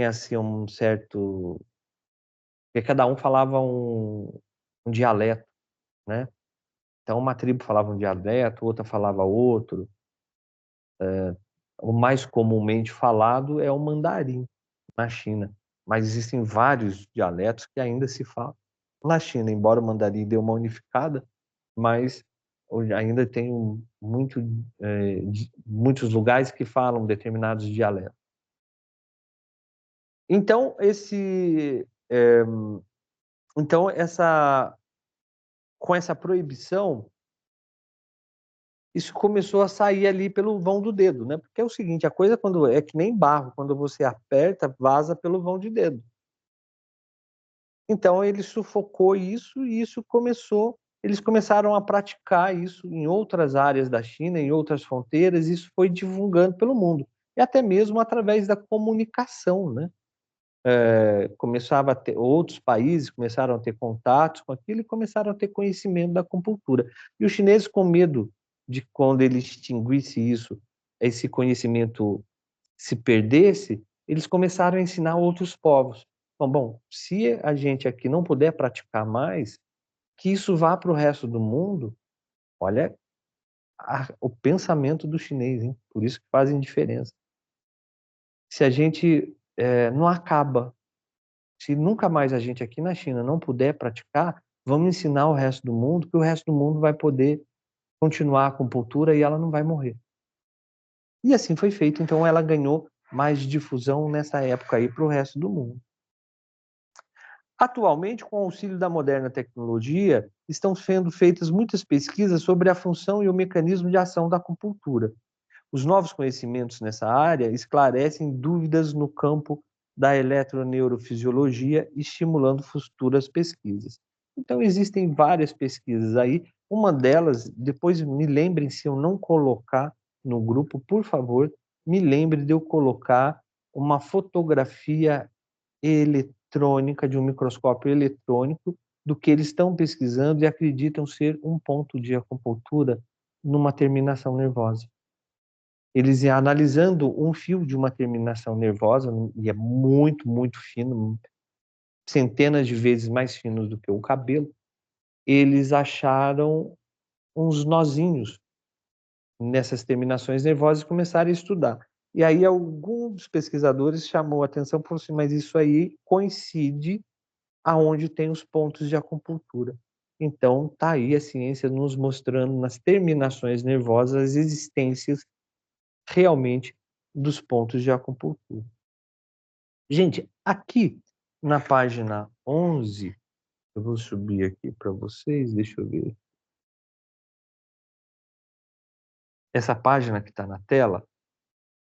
assim um certo, porque cada um falava um dialeto, né? Então, uma tribo falava um dialeto, outra falava outro. O mais comumente falado é o mandarim na China, mas existem vários dialetos que ainda se falam na China, embora o mandarim dê uma unificada, mas ainda tem muitos lugares que falam determinados dialetos. Então, então com essa proibição, isso começou a sair ali pelo vão do dedo, né? Porque é o seguinte, a coisa quando é que nem barro, quando você aperta, vaza pelo vão de dedo. Então ele sufocou isso e eles começaram a praticar isso em outras áreas da China, em outras fronteiras, e isso foi divulgando pelo mundo. E até mesmo através da comunicação, né? Começava a ter, outros países começaram a ter contatos com aquilo e começaram a ter conhecimento da acupuntura. E os chineses, com medo de quando ele extinguisse isso, esse conhecimento se perdesse, eles começaram a ensinar outros povos. Então, bom, se a gente aqui não puder praticar mais, que isso vá para o resto do mundo. Olha o pensamento do chinês, hein? Por isso que fazem diferença. Se a gente não acaba, se nunca mais a gente aqui na China não puder praticar, vamos ensinar o resto do mundo, que o resto do mundo vai poder continuar a acupuntura e ela não vai morrer. E assim foi feito, então ela ganhou mais difusão nessa época aí para o resto do mundo. Atualmente, com o auxílio da moderna tecnologia, estão sendo feitas muitas pesquisas sobre a função e o mecanismo de ação da acupuntura. Os novos conhecimentos nessa área esclarecem dúvidas no campo da eletroneurofisiologia, estimulando futuras pesquisas. Então, existem várias pesquisas aí. Uma delas, depois me lembrem se eu não colocar no grupo, por favor, me lembre de eu colocar uma fotografia eletrônica, de um microscópio eletrônico, do que eles estão pesquisando e acreditam ser um ponto de acupuntura numa terminação nervosa. Eles iam analisando um fio de uma terminação nervosa, e é muito, muito fino, centenas de vezes mais finos do que o cabelo, eles acharam uns nozinhos nessas terminações nervosas e começaram a estudar. E aí alguns pesquisadores chamou a atenção e falaram assim, mas isso aí coincide aonde tem os pontos de acupuntura. Então, tá aí a ciência nos mostrando nas terminações nervosas as existências realmente dos pontos de acupuntura. Gente, aqui na página 11, eu vou subir aqui para vocês, deixa eu ver. Essa página que está na tela,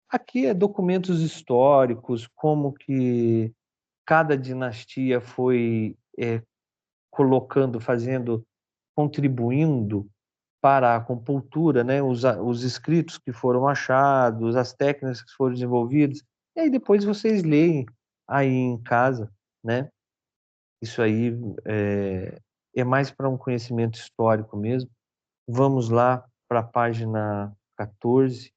aqui é documentos históricos, como que cada dinastia foi colocando, fazendo, contribuindo para a acupuntura, né? Os escritos que foram achados, as técnicas que foram desenvolvidas, e aí depois vocês leem aí em casa, né? Isso aí é mais para um conhecimento histórico mesmo. Vamos lá para a página 14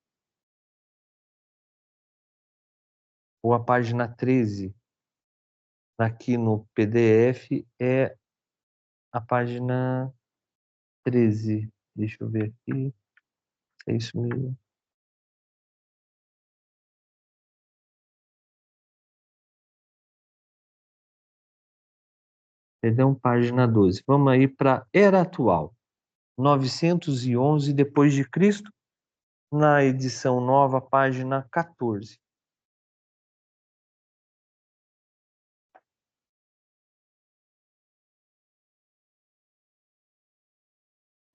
ou a página 13. Aqui no PDF é a página 13. Deixa eu ver aqui. É isso mesmo. Perdão, página 12. Vamos aí para Era Atual. 911 depois de Cristo, na edição nova, página 14.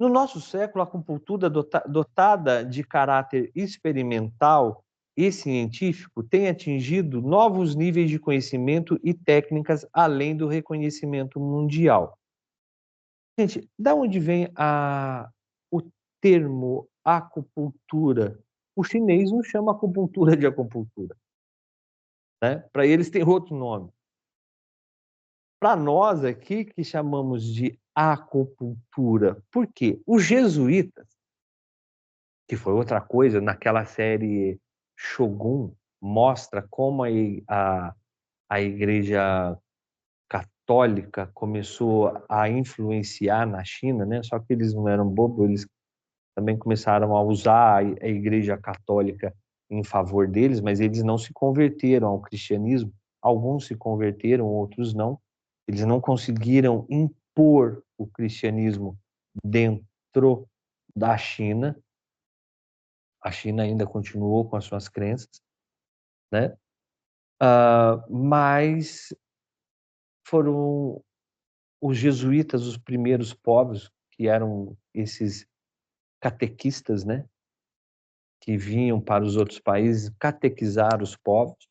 No nosso século, a acupuntura dotada de caráter experimental e científico tem atingido novos níveis de conhecimento e técnicas além do reconhecimento mundial. Gente, da onde vem o termo acupuntura? O chinês não chama acupuntura de acupuntura, né? Para eles tem outro nome. Para nós aqui que chamamos de acupuntura. Por quê? Os jesuítas, que foi outra coisa, naquela série Shogun, mostra como a igreja católica começou a influenciar na China, né? Só que eles não eram bobos, eles também começaram a usar a igreja católica em favor deles, mas eles não se converteram ao cristianismo. Alguns se converteram, outros não. Eles não conseguiram impor o cristianismo dentro da China. A China ainda continuou com as suas crenças, né? Mas foram os jesuítas os primeiros povos, que eram esses catequistas, né? Que vinham para os outros países catequizar os povos,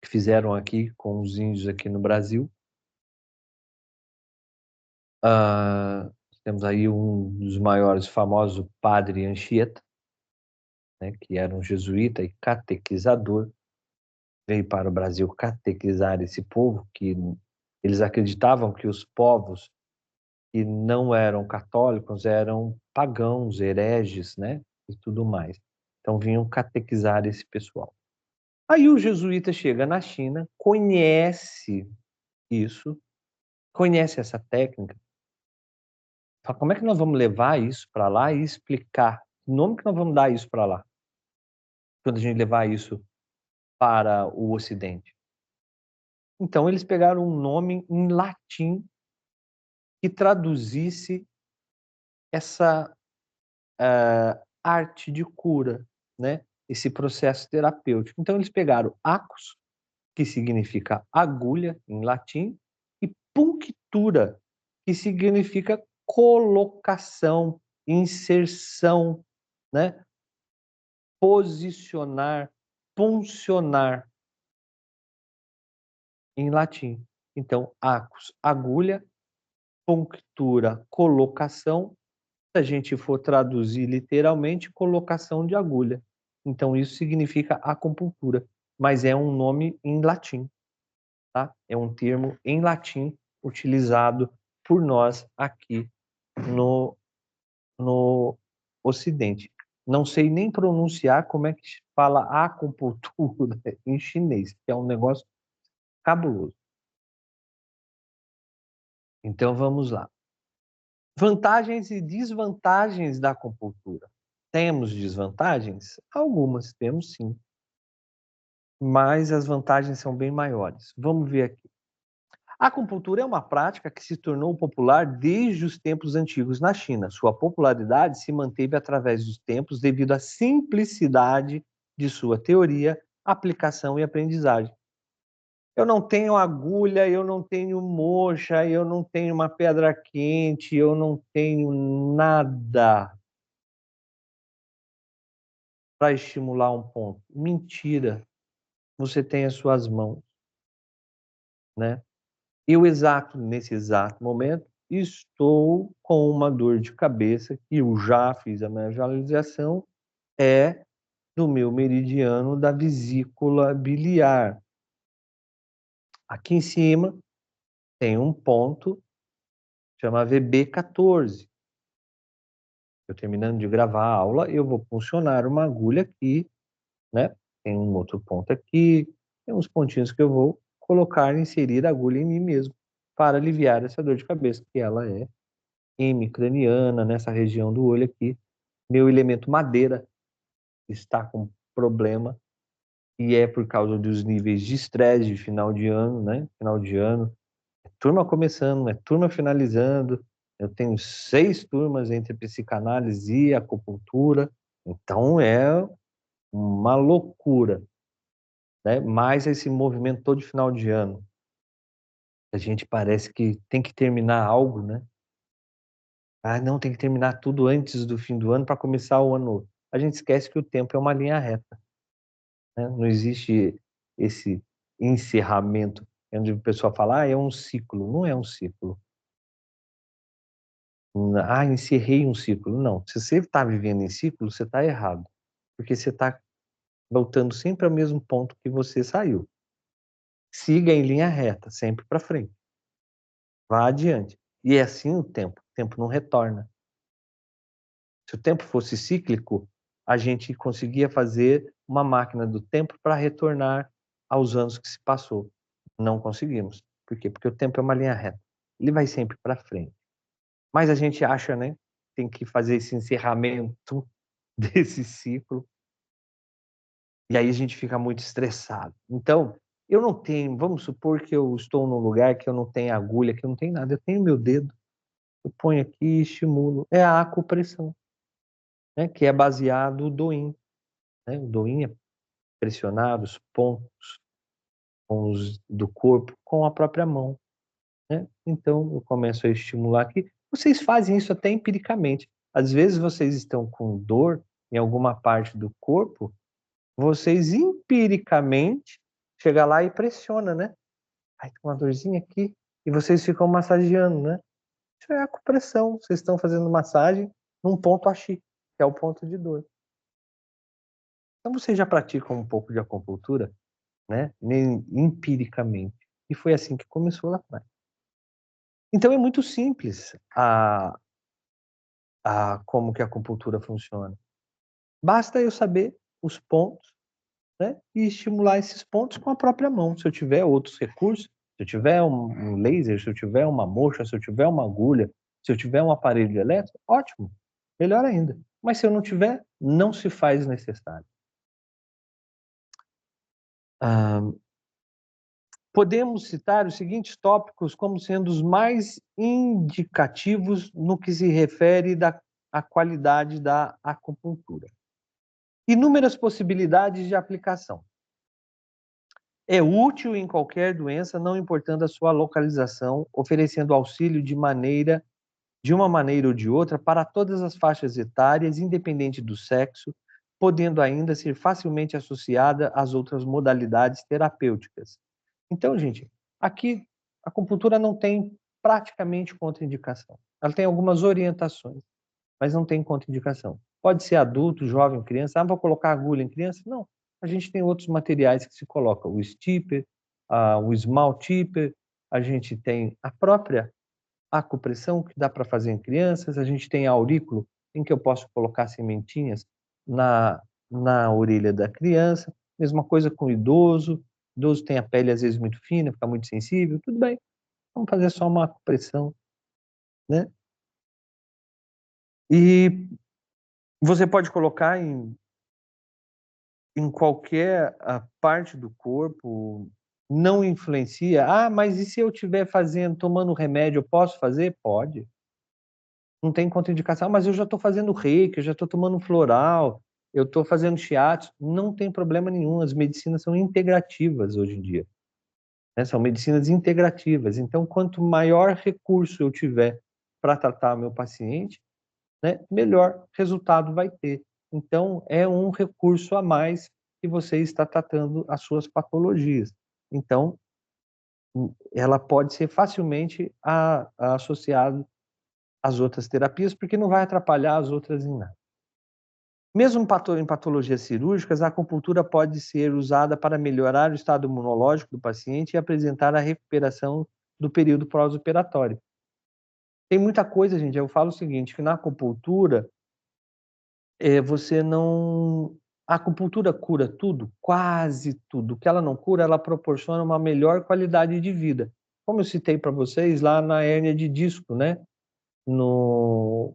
que fizeram aqui com os índios aqui no Brasil. Temos aí um dos maiores famosos, o Padre Anchieta, né, que era um jesuíta e catequizador, veio para o Brasil catequizar esse povo, que eles acreditavam que os povos que não eram católicos eram pagãos, hereges, né, e tudo mais. Então vinham catequizar esse pessoal. Aí o jesuíta chega na China, conhece isso, conhece essa técnica, fala, como é que nós vamos levar isso para lá e explicar? Que nome que nós vamos dar isso para lá? Quando a gente levar isso para o Ocidente. Então, eles pegaram um nome em latim que traduzisse essa arte de cura, né? Esse processo terapêutico. Então, eles pegaram acus, que significa agulha em latim, e punctura, que significa colocação, inserção, né? Posicionar, puncionar em latim. Então, acus, agulha, punctura, colocação. Se a gente for traduzir literalmente, colocação de agulha. Então, isso significa acupuntura, mas é um nome em latim, tá? É um termo em latim utilizado por nós aqui no Ocidente. Não sei nem pronunciar como é que se fala acupuntura em chinês, que é um negócio cabuloso. Então, vamos lá. Vantagens e desvantagens da acupuntura. Temos desvantagens? Algumas temos, sim. Mas as vantagens são bem maiores. Vamos ver aqui. A acupuntura é uma prática que se tornou popular desde os tempos antigos na China. Sua popularidade se manteve através dos tempos devido à simplicidade de sua teoria, aplicação e aprendizagem. Eu não tenho agulha, eu não tenho moxa, eu não tenho uma pedra quente, eu não tenho nada para estimular um ponto. Mentira. Você tem as suas mãos, né? Nesse exato momento, estou com uma dor de cabeça que eu já fiz a minha visualização, é do meu meridiano da vesícula biliar. Aqui em cima tem um ponto, chama VB14. Eu terminando de gravar a aula, eu vou funcionar uma agulha aqui, né? Tem um outro ponto aqui, tem uns pontinhos que eu vou colocar, inserir a agulha em mim mesmo, para aliviar essa dor de cabeça, que ela é hemicraniana, nessa região do olho aqui. Meu elemento madeira está com problema, e é por causa dos níveis de estresse de final de ano, né? Final de ano, é turma começando, é turma finalizando. Eu tenho 6 turmas entre psicanálise e acupuntura, então é uma loucura, né? Mais esse movimento todo de final de ano. A gente parece que tem que terminar algo, né? Ah, não, tem que terminar tudo antes do fim do ano para começar o ano novo. A gente esquece que o tempo é uma linha reta, né? Não existe esse encerramento, onde o pessoal fala, ah, é um ciclo. Não é um ciclo. Ah, encerrei um ciclo. Não, se você está vivendo em ciclo, você está errado. Porque você está voltando sempre ao mesmo ponto que você saiu. Siga em linha reta, sempre para frente. Vá adiante. E é assim o tempo não retorna. Se o tempo fosse cíclico, a gente conseguia fazer uma máquina do tempo para retornar aos anos que se passou. Não conseguimos. Por quê? Porque o tempo é uma linha reta. Ele vai sempre para frente. Mas a gente acha, né, tem que fazer esse encerramento desse ciclo, e aí a gente fica muito estressado. Então, eu não tenho, vamos supor que eu estou num lugar que eu não tenho agulha, que eu não tenho nada, eu tenho meu dedo, eu ponho aqui e estimulo. É a acupressão, né, que é baseado no Do-in, né? O Do-in é pressionar os pontos do corpo com a própria mão, né? Então, eu começo a estimular aqui. Vocês fazem isso até empiricamente. Às vezes vocês estão com dor em alguma parte do corpo, vocês empiricamente chegam lá e pressiona, né? Ai, tem uma dorzinha aqui. E vocês ficam massageando, né? Isso é acupressão. Vocês estão fazendo massagem num ponto axi, que é o ponto de dor. Então vocês já praticam um pouco de acupuntura, né? Empiricamente. E foi assim que começou lá atrás. Então é muito simples como que a acupuntura funciona. Basta eu saber os pontos, né, e estimular esses pontos com a própria mão. Se eu tiver outros recursos, se eu tiver um laser, se eu tiver uma moxa, se eu tiver uma agulha, se eu tiver um aparelho elétrico, ótimo, melhor ainda. Mas se eu não tiver, não se faz necessário. Podemos citar os seguintes tópicos como sendo os mais indicativos no que se refere à qualidade da acupuntura. Inúmeras possibilidades de aplicação. É útil em qualquer doença, não importando a sua localização, oferecendo auxílio de uma maneira ou de outra para todas as faixas etárias, independente do sexo, podendo ainda ser facilmente associada às outras modalidades terapêuticas. Então, gente, aqui a acupuntura não tem praticamente contraindicação. Ela tem algumas orientações, mas não tem contraindicação. Pode ser adulto, jovem, criança. Ah, vou colocar agulha em criança? Não. A gente tem outros materiais que se colocam. O stipper, o small tipper, a gente tem a própria acupressão, que dá para fazer em crianças. A gente tem aurículo, em que eu posso colocar sementinhas na orelha da criança. Mesma coisa com o idoso. O idoso tem a pele, às vezes, muito fina, fica muito sensível. Tudo bem, vamos fazer só uma acupressão, né? E você pode colocar em qualquer parte do corpo, não influencia. Ah, mas e se eu estiver tomando remédio, eu posso fazer? Pode. Não tem contraindicação. Ah, mas eu já estou fazendo reiki, eu já estou tomando floral, eu estou fazendo shiatsu. Não tem problema nenhum. As medicinas são integrativas hoje em dia, né? São medicinas integrativas. Então, quanto maior recurso eu tiver para tratar meu paciente, né, melhor resultado vai ter. Então, é um recurso a mais que você está tratando as suas patologias. Então, ela pode ser facilmente associada às outras terapias, porque não vai atrapalhar as outras em nada. Mesmo em patologias cirúrgicas, a acupuntura pode ser usada para melhorar o estado imunológico do paciente e apresentar a recuperação do período pós-operatório. Tem muita coisa, gente, eu falo o seguinte, que na acupuntura, você não a acupuntura cura tudo? Quase tudo. O que ela não cura, ela proporciona uma melhor qualidade de vida. Como eu citei para vocês lá na hérnia de disco, né, no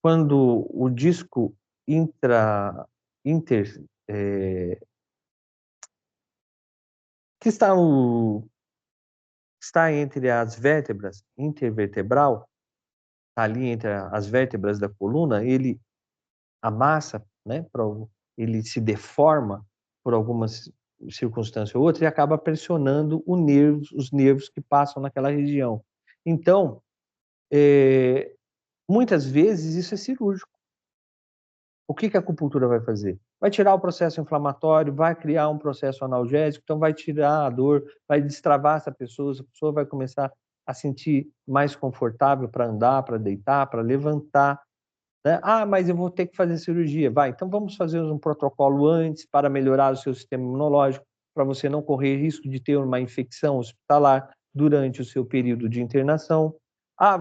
quando o disco intra inter que está entre as vértebras, intervertebral, tá ali entre as vértebras da coluna, ele amassa, né, ele se deforma por algumas circunstância ou outra e acaba pressionando os nervos que passam naquela região. Então, muitas vezes isso é cirúrgico. O que a acupuntura vai fazer? Vai tirar o processo inflamatório, vai criar um processo analgésico, então vai tirar a dor, vai destravar essa pessoa, a pessoa vai começar a sentir mais confortável para andar, para deitar, para levantar, né? Ah, mas eu vou ter que fazer cirurgia. Vai, então vamos fazer um protocolo antes para melhorar o seu sistema imunológico, para você não correr risco de ter uma infecção hospitalar durante o seu período de internação. Ah,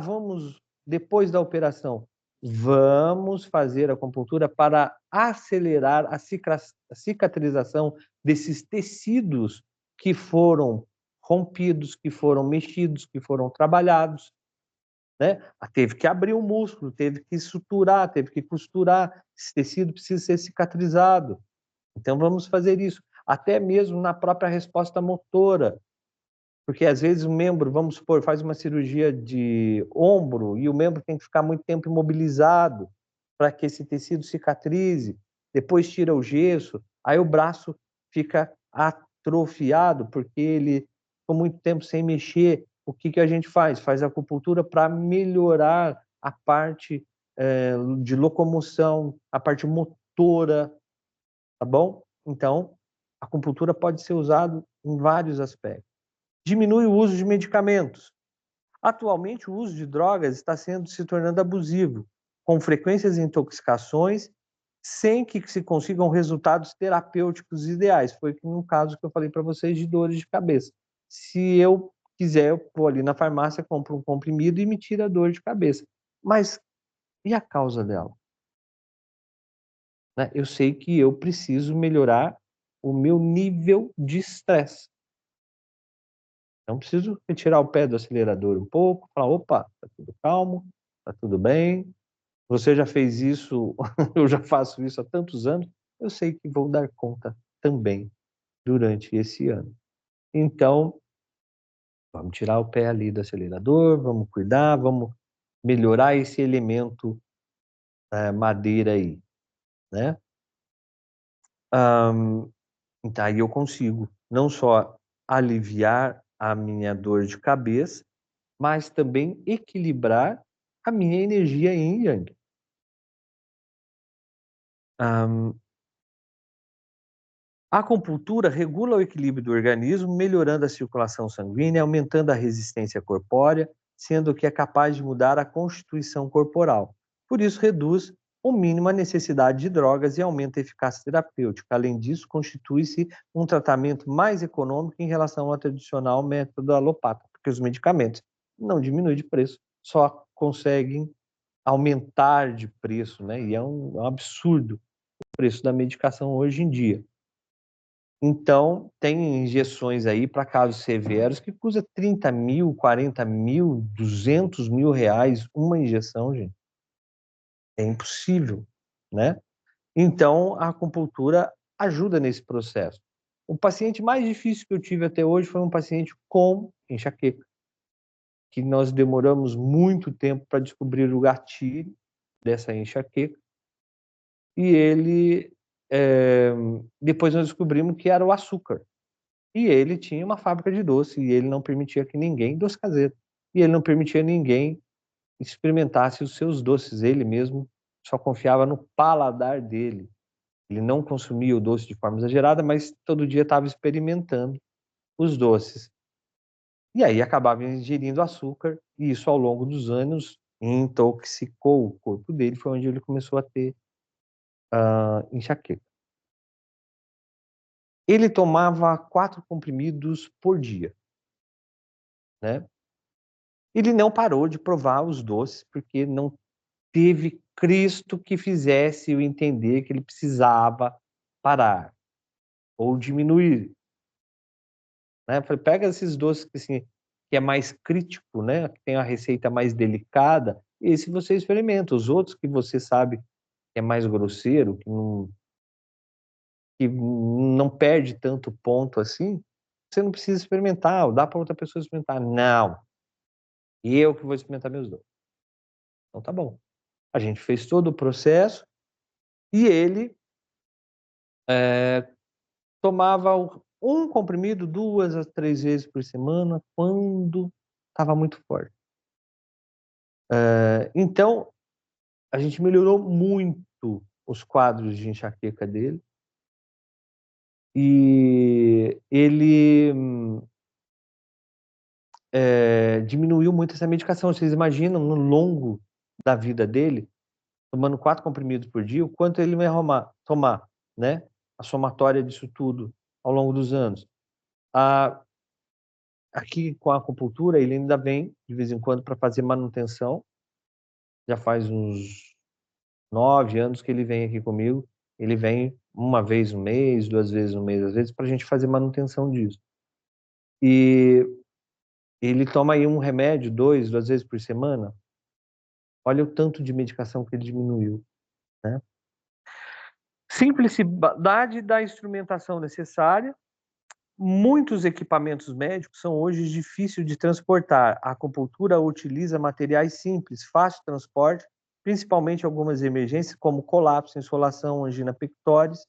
depois da operação, vamos fazer a acupuntura para acelerar a cicatrização desses tecidos que foram rompidos, que foram mexidos, que foram trabalhados, né? Teve que abrir o músculo, teve que suturar, teve que costurar, esse tecido precisa ser cicatrizado. Então vamos fazer isso, até mesmo na própria resposta motora, porque às vezes o membro, vamos supor, faz uma cirurgia de ombro e o membro tem que ficar muito tempo imobilizado para que esse tecido cicatrize, depois tira o gesso, aí o braço fica atrofiado porque ele ficou muito tempo sem mexer. O que a gente faz? Faz acupuntura para melhorar a parte de locomoção, a parte motora, tá bom? Então, a acupuntura pode ser usado em vários aspectos. Diminui o uso de medicamentos. Atualmente, o uso de drogas está se tornando abusivo, com frequências de intoxicações, sem que se consigam resultados terapêuticos ideais. Foi no caso que eu falei para vocês de dores de cabeça. Se eu quiser, eu vou ali na farmácia, compro um comprimido e me tira a dor de cabeça. Mas e a causa dela? Né? Eu sei que eu preciso melhorar o meu nível de estresse. Então, preciso retirar o pé do acelerador um pouco, falar, opa, tá tudo calmo, tá tudo bem. Você já fez isso, eu já faço isso há tantos anos, eu sei que vou dar conta também durante esse ano. Então, vamos tirar o pé ali do acelerador, vamos cuidar, vamos melhorar esse elemento madeira aí, né? Então, aí eu consigo não só aliviar a minha dor de cabeça, mas também equilibrar a minha energia yin e yang. A acupuntura regula o equilíbrio do organismo, melhorando a circulação sanguínea, aumentando a resistência corpórea, sendo que é capaz de mudar a constituição corporal. Por isso, reduz o mínimo a necessidade de drogas e aumenta a eficácia terapêutica. Além disso, constitui-se um tratamento mais econômico em relação ao tradicional método alopata, porque os medicamentos não diminuem de preço, só conseguem aumentar de preço, né? E é um absurdo o preço da medicação hoje em dia. Então, tem injeções aí para casos severos que custa 30 mil, 40 mil, 200 mil reais uma injeção, gente. É impossível, né? Então, a acupuntura ajuda nesse processo. O paciente mais difícil que eu tive até hoje foi um paciente com enxaqueca, que nós demoramos muito tempo para descobrir o gatilho dessa enxaqueca. E ele, depois nós descobrimos que era o açúcar. E ele tinha uma fábrica de doce e ele não permitia que ninguém, doce caseiro, e ele não permitia ninguém experimentasse os seus doces. Ele mesmo só confiava no paladar dele. Ele não consumia o doce de forma exagerada, mas todo dia estava experimentando os doces. E aí acabava ingerindo açúcar, e isso ao longo dos anos intoxicou o corpo dele, foi onde ele começou a ter enxaqueca. Ele tomava 4 comprimidos por dia, né? Ele não parou de provar os doces, porque não teve Cristo que fizesse eu entender que ele precisava parar ou diminuir, né? Eu falei, pega esses doces que, assim, que é mais crítico, né? Que tem a receita mais delicada, esse você experimenta. Os outros que você sabe que é mais grosseiro, que não perde tanto ponto assim, você não precisa experimentar, ou dá para outra pessoa experimentar. Não, eu que vou experimentar meus doces. Então tá bom. A gente fez todo o processo e ele tomava um comprimido 2 a 3 vezes por semana quando estava muito forte. Então, a gente melhorou muito os quadros de enxaqueca dele e ele diminuiu muito essa medicação. Vocês imaginam, no longo da vida dele, tomando 4 comprimidos por dia, o quanto ele vai tomar, né? A somatória disso tudo ao longo dos anos. Aqui com a acupuntura, ele ainda vem de vez em quando para fazer manutenção. Já faz uns 9 anos que ele vem aqui comigo. Ele vem uma vez no mês, 2 vezes no mês, às vezes, para a gente fazer manutenção disso. E ele toma aí um remédio, 2 vezes por semana. Olha o tanto de medicação que ele diminuiu, né? Simplicidade da instrumentação necessária. Muitos equipamentos médicos são hoje difíceis de transportar. A acupuntura utiliza materiais simples, fácil de transporte, principalmente algumas emergências, como colapso, insolação, angina pectoris.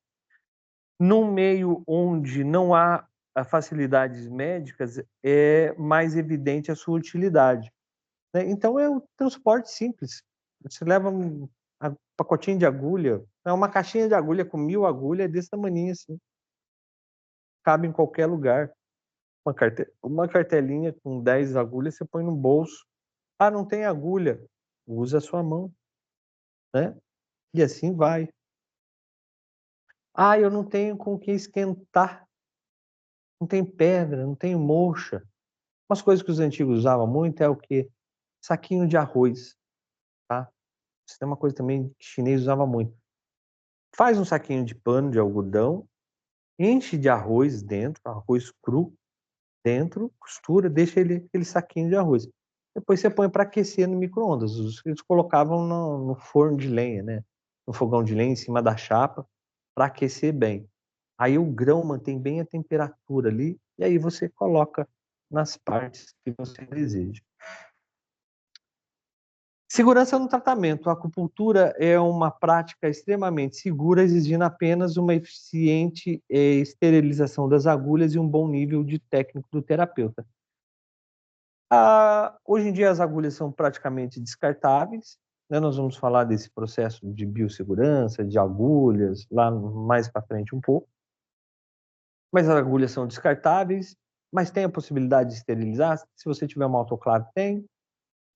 Num meio onde não há facilidades médicas, é mais evidente a sua utilidade, né? Então, é um transporte simples. Você leva um pacotinho de agulha, uma caixinha de agulha com 1000 agulhas, desse tamanho assim. Cabe em qualquer lugar. Uma cartelinha com 10 agulhas, você põe no bolso. Ah, não tem agulha. Usa a sua mão, né? E assim vai. Ah, eu não tenho com o que esquentar. Não tem pedra, não tem moxa. Umas coisas que os antigos usavam muito é o quê? Saquinho de arroz, tá? Isso é uma coisa também que chinês usava muito. Faz um saquinho de pano de algodão, enche de arroz dentro, arroz cru dentro, costura, deixa aquele saquinho de arroz. Depois você põe para aquecer no micro-ondas. Eles colocavam no forno de lenha, né? No fogão de lenha, em cima da chapa, para aquecer bem. Aí o grão mantém bem a temperatura ali, e aí você coloca nas partes que você deseja. Segurança no tratamento. A acupuntura é uma prática extremamente segura, exigindo apenas uma eficiente esterilização das agulhas e um bom nível de técnico do terapeuta. Hoje em dia as agulhas são praticamente descartáveis, né? Nós vamos falar desse processo de biossegurança, de agulhas, lá mais para frente um pouco. Mas as agulhas são descartáveis, mas tem a possibilidade de esterilizar. Se você tiver um autoclave, tem.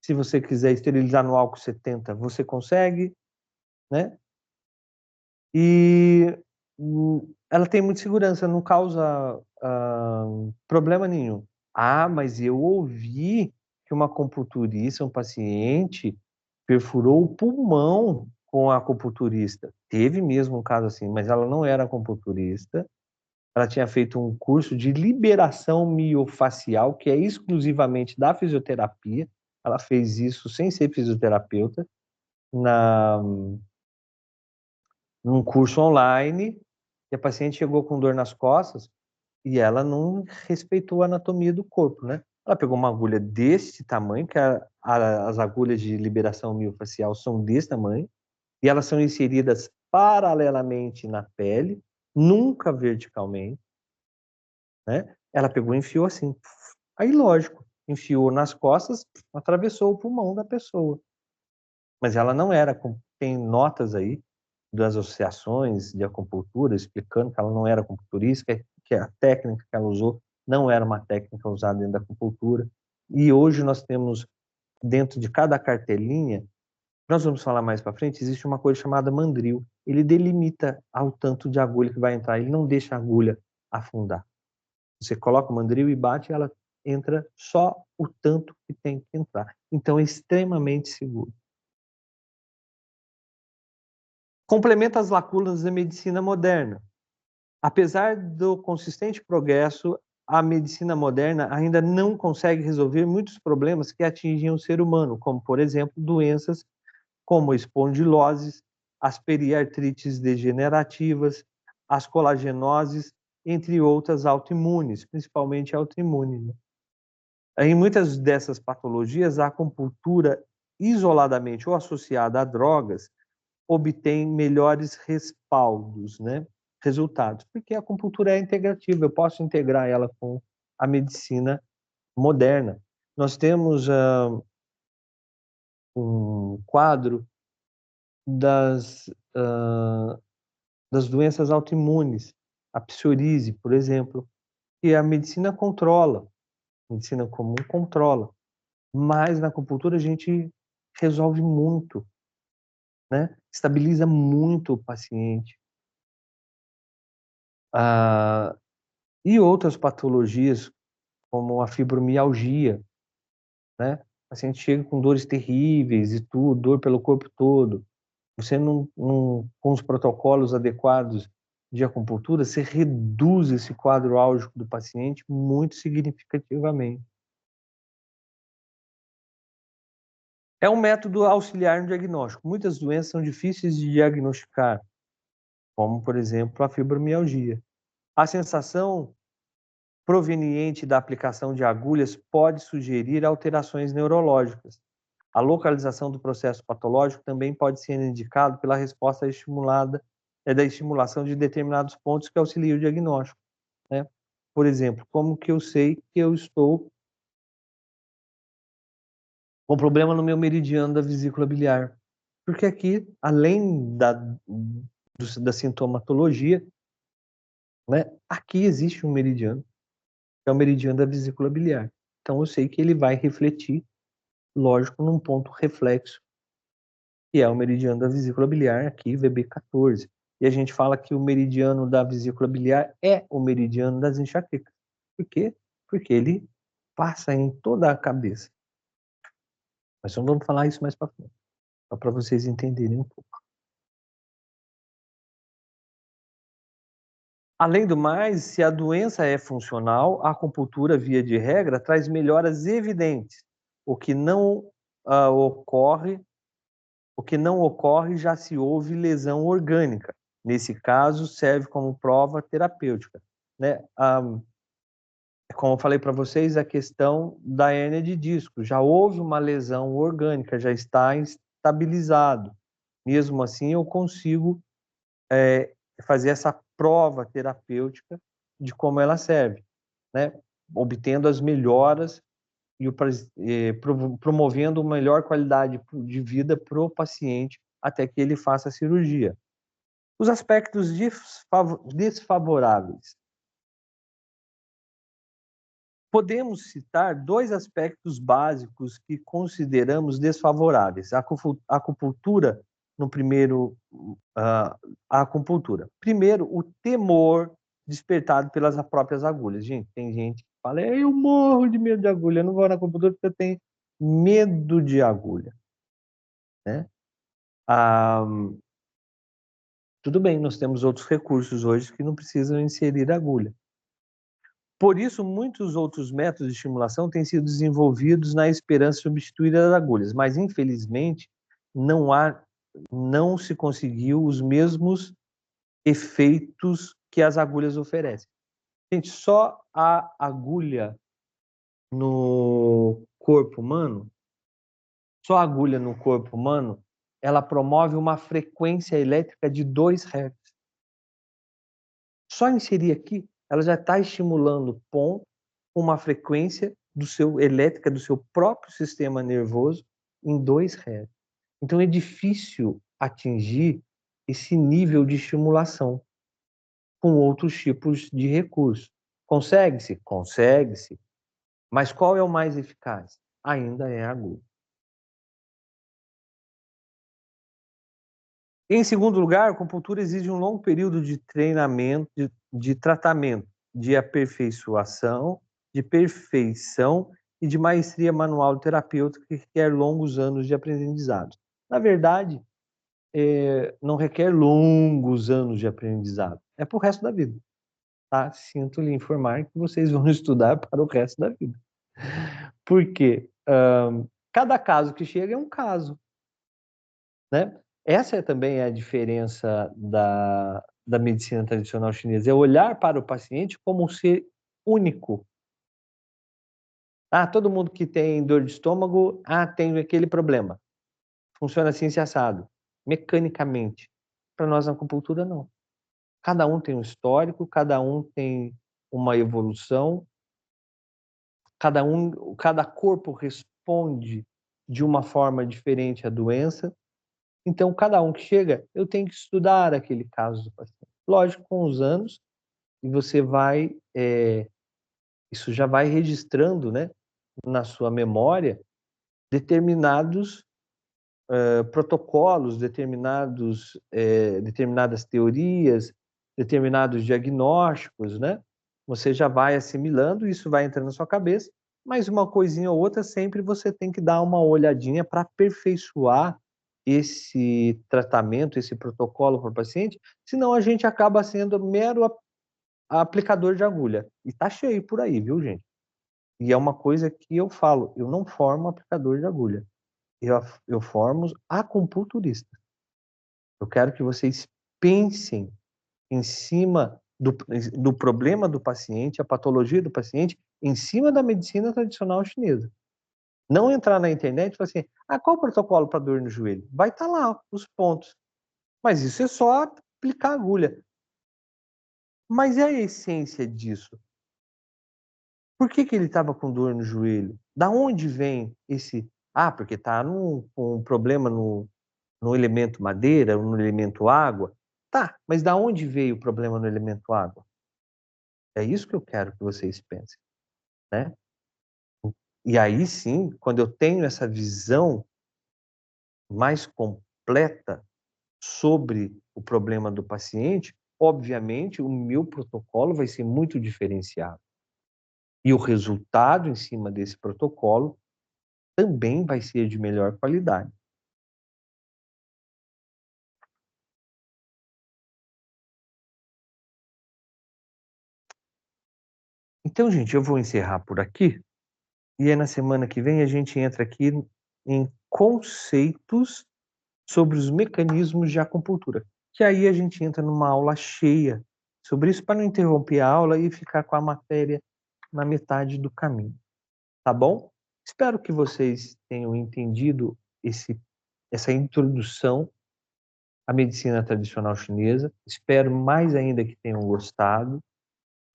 Se você quiser esterilizar no álcool 70, você consegue, né? E ela tem muita segurança, não causa problema nenhum. Mas eu ouvi que uma acupunturista, um paciente, perfurou o pulmão com a acupunturista. Teve mesmo um caso assim, mas ela não era acupunturista. Ela tinha feito um curso de liberação miofacial, que é exclusivamente da fisioterapia. Ela fez isso sem ser fisioterapeuta, num curso online, e a paciente chegou com dor nas costas e ela não respeitou a anatomia do corpo, né? Ela pegou uma agulha desse tamanho, que as agulhas de liberação miofacial são desse tamanho, e elas são inseridas paralelamente na pele, nunca verticalmente, né? Ela pegou e enfiou assim. Aí, lógico, enfiou nas costas, atravessou o pulmão da pessoa. Mas ela não era, tem notas aí das associações de acupuntura explicando que ela não era acupunturista, que a técnica que ela usou não era uma técnica usada dentro da acupuntura. E hoje nós temos, dentro de cada cartelinha, nós vamos falar mais para frente, existe uma coisa chamada mandril. Ele delimita ao tanto de agulha que vai entrar, ele não deixa a agulha afundar. Você coloca o mandril e bate, ela entra só o tanto que tem que entrar. Então é extremamente seguro. Complementa as lacunas da medicina moderna. Apesar do consistente progresso, a medicina moderna ainda não consegue resolver muitos problemas que atingem o ser humano, como, por exemplo, doenças como espondiloses, as periartrites degenerativas, as colagenoses, entre outras autoimunes, principalmente autoimune, né? Em muitas dessas patologias, a acupuntura, isoladamente ou associada a drogas, obtém melhores respaldos, né? Resultados, porque a acupuntura é integrativa, eu posso integrar ela com a medicina moderna. Nós temos um quadro das, das doenças autoimunes, a psoríase, por exemplo, que a medicina controla, a medicina comum controla, mas na acupuntura a gente resolve muito, né? Estabiliza muito o paciente. E outras patologias, como a fibromialgia, né? O paciente chega com dores terríveis e tudo, dor pelo corpo todo. Você com os protocolos adequados de acupuntura, você reduz esse quadro álgico do paciente muito significativamente. É um método auxiliar no diagnóstico. Muitas doenças são difíceis de diagnosticar, como, por exemplo, a fibromialgia. A sensação proveniente da aplicação de agulhas pode sugerir alterações neurológicas. A localização do processo patológico também pode ser indicado pela resposta estimulada da estimulação de determinados pontos que auxiliam o diagnóstico, né? Por exemplo, como que eu sei que eu estou com problema no meu meridiano da vesícula biliar? Porque aqui, além da sintomatologia, né, aqui existe um meridiano, que é o meridiano da vesícula biliar. Então eu sei que ele vai refletir, lógico, num ponto reflexo, que é o meridiano da vesícula biliar, aqui, VB14. E a gente fala que o meridiano da vesícula biliar é o meridiano das enxaquecas. Por quê? Porque ele passa em toda a cabeça. Mas não vamos falar isso mais para frente, só para vocês entenderem um pouco. Além do mais, se a doença é funcional, a acupuntura, via de regra, traz melhoras evidentes. O que não ocorre já se houve lesão orgânica. Nesse caso, serve como prova terapêutica, né? como eu falei para vocês, a questão da hérnia de disco. Já houve uma lesão orgânica, já está estabilizado. Mesmo assim, eu consigo fazer essa prova terapêutica de como ela serve, né? Obtendo as melhoras e promovendo uma melhor qualidade de vida para o paciente até que ele faça a cirurgia. Os aspectos desfavoráveis. Podemos citar 2 aspectos básicos que consideramos desfavoráveis. A acupuntura, no primeiro, a acupuntura. Primeiro, o temor despertado pelas próprias agulhas. Gente, tem gente que fala, eu morro de medo de agulha, eu não vou na acupuntura porque eu tenho medo de agulha, né? Tudo bem, nós temos outros recursos hoje que não precisam inserir agulha. Por isso, muitos outros métodos de estimulação têm sido desenvolvidos na esperança de substituir as agulhas, mas infelizmente não se conseguiu os mesmos efeitos que as agulhas oferecem. Gente, só a agulha no corpo humano, ela promove uma frequência elétrica de 2 Hz. Só inserir aqui, ela já está estimulando ponto com uma frequência elétrica do seu próprio sistema nervoso em 2 Hz. Então é difícil atingir esse nível de estimulação com outros tipos de recursos. Consegue-se? Consegue-se. Mas qual é o mais eficaz? Ainda é a agulha. Em segundo lugar, a acupuntura exige um longo período de treinamento, de tratamento, de aperfeiçoação, de perfeição e de maestria manual terapêutica que requer longos anos de aprendizado. Na verdade, não requer longos anos de aprendizado, é para o resto da vida. Tá? Sinto lhe informar que vocês vão estudar para o resto da vida. Por quê? Cada caso que chega é um caso, né? Essa também é a diferença da medicina tradicional chinesa, é olhar para o paciente como um ser único. Todo mundo que tem dor de estômago, tem aquele problema. Funciona assim, se assado, mecanicamente. Para nós na acupuntura, não. Cada um tem um histórico, cada um tem uma evolução, cada corpo responde de uma forma diferente à doença. Então, cada um que chega, eu tenho que estudar aquele caso do paciente. Lógico, com os anos, e você vai, isso já vai registrando, né, na sua memória, determinados protocolos, determinadas teorias, determinados diagnósticos, né? Você já vai assimilando, isso vai entrando na sua cabeça, mas uma coisinha ou outra sempre você tem que dar uma olhadinha para aperfeiçoar esse tratamento, esse protocolo para o paciente, senão a gente acaba sendo mero aplicador de agulha. E tá cheio por aí, viu, gente? E é uma coisa que eu falo, eu não formo aplicador de agulha. Eu formo acupunturistas. Eu quero que vocês pensem em cima do problema do paciente, a patologia do paciente, em cima da medicina tradicional chinesa. Não entrar na internet e falar assim, qual o protocolo para dor no joelho? Vai estar lá os pontos. Mas isso é só aplicar agulha. Mas é a essência disso. Por que ele estava com dor no joelho? Da onde vem esse... porque está com um problema no elemento madeira, no elemento água. Tá, mas da onde veio o problema no elemento água? É isso que eu quero que vocês pensem, né? E aí sim, quando eu tenho essa visão mais completa sobre o problema do paciente, obviamente o meu protocolo vai ser muito diferenciado. E o resultado em cima desse protocolo também vai ser de melhor qualidade. Então, gente, eu vou encerrar por aqui. E aí, na semana que vem, a gente entra aqui em conceitos sobre os mecanismos de acupuntura. Que aí a gente entra numa aula cheia sobre isso, para não interromper a aula e ficar com a matéria na metade do caminho, tá bom? Espero que vocês tenham entendido essa introdução à medicina tradicional chinesa. Espero mais ainda que tenham gostado.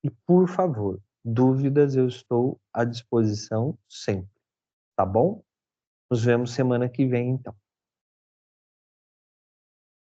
E, por favor, dúvidas eu estou à disposição sempre, tá bom? Nos vemos semana que vem, então.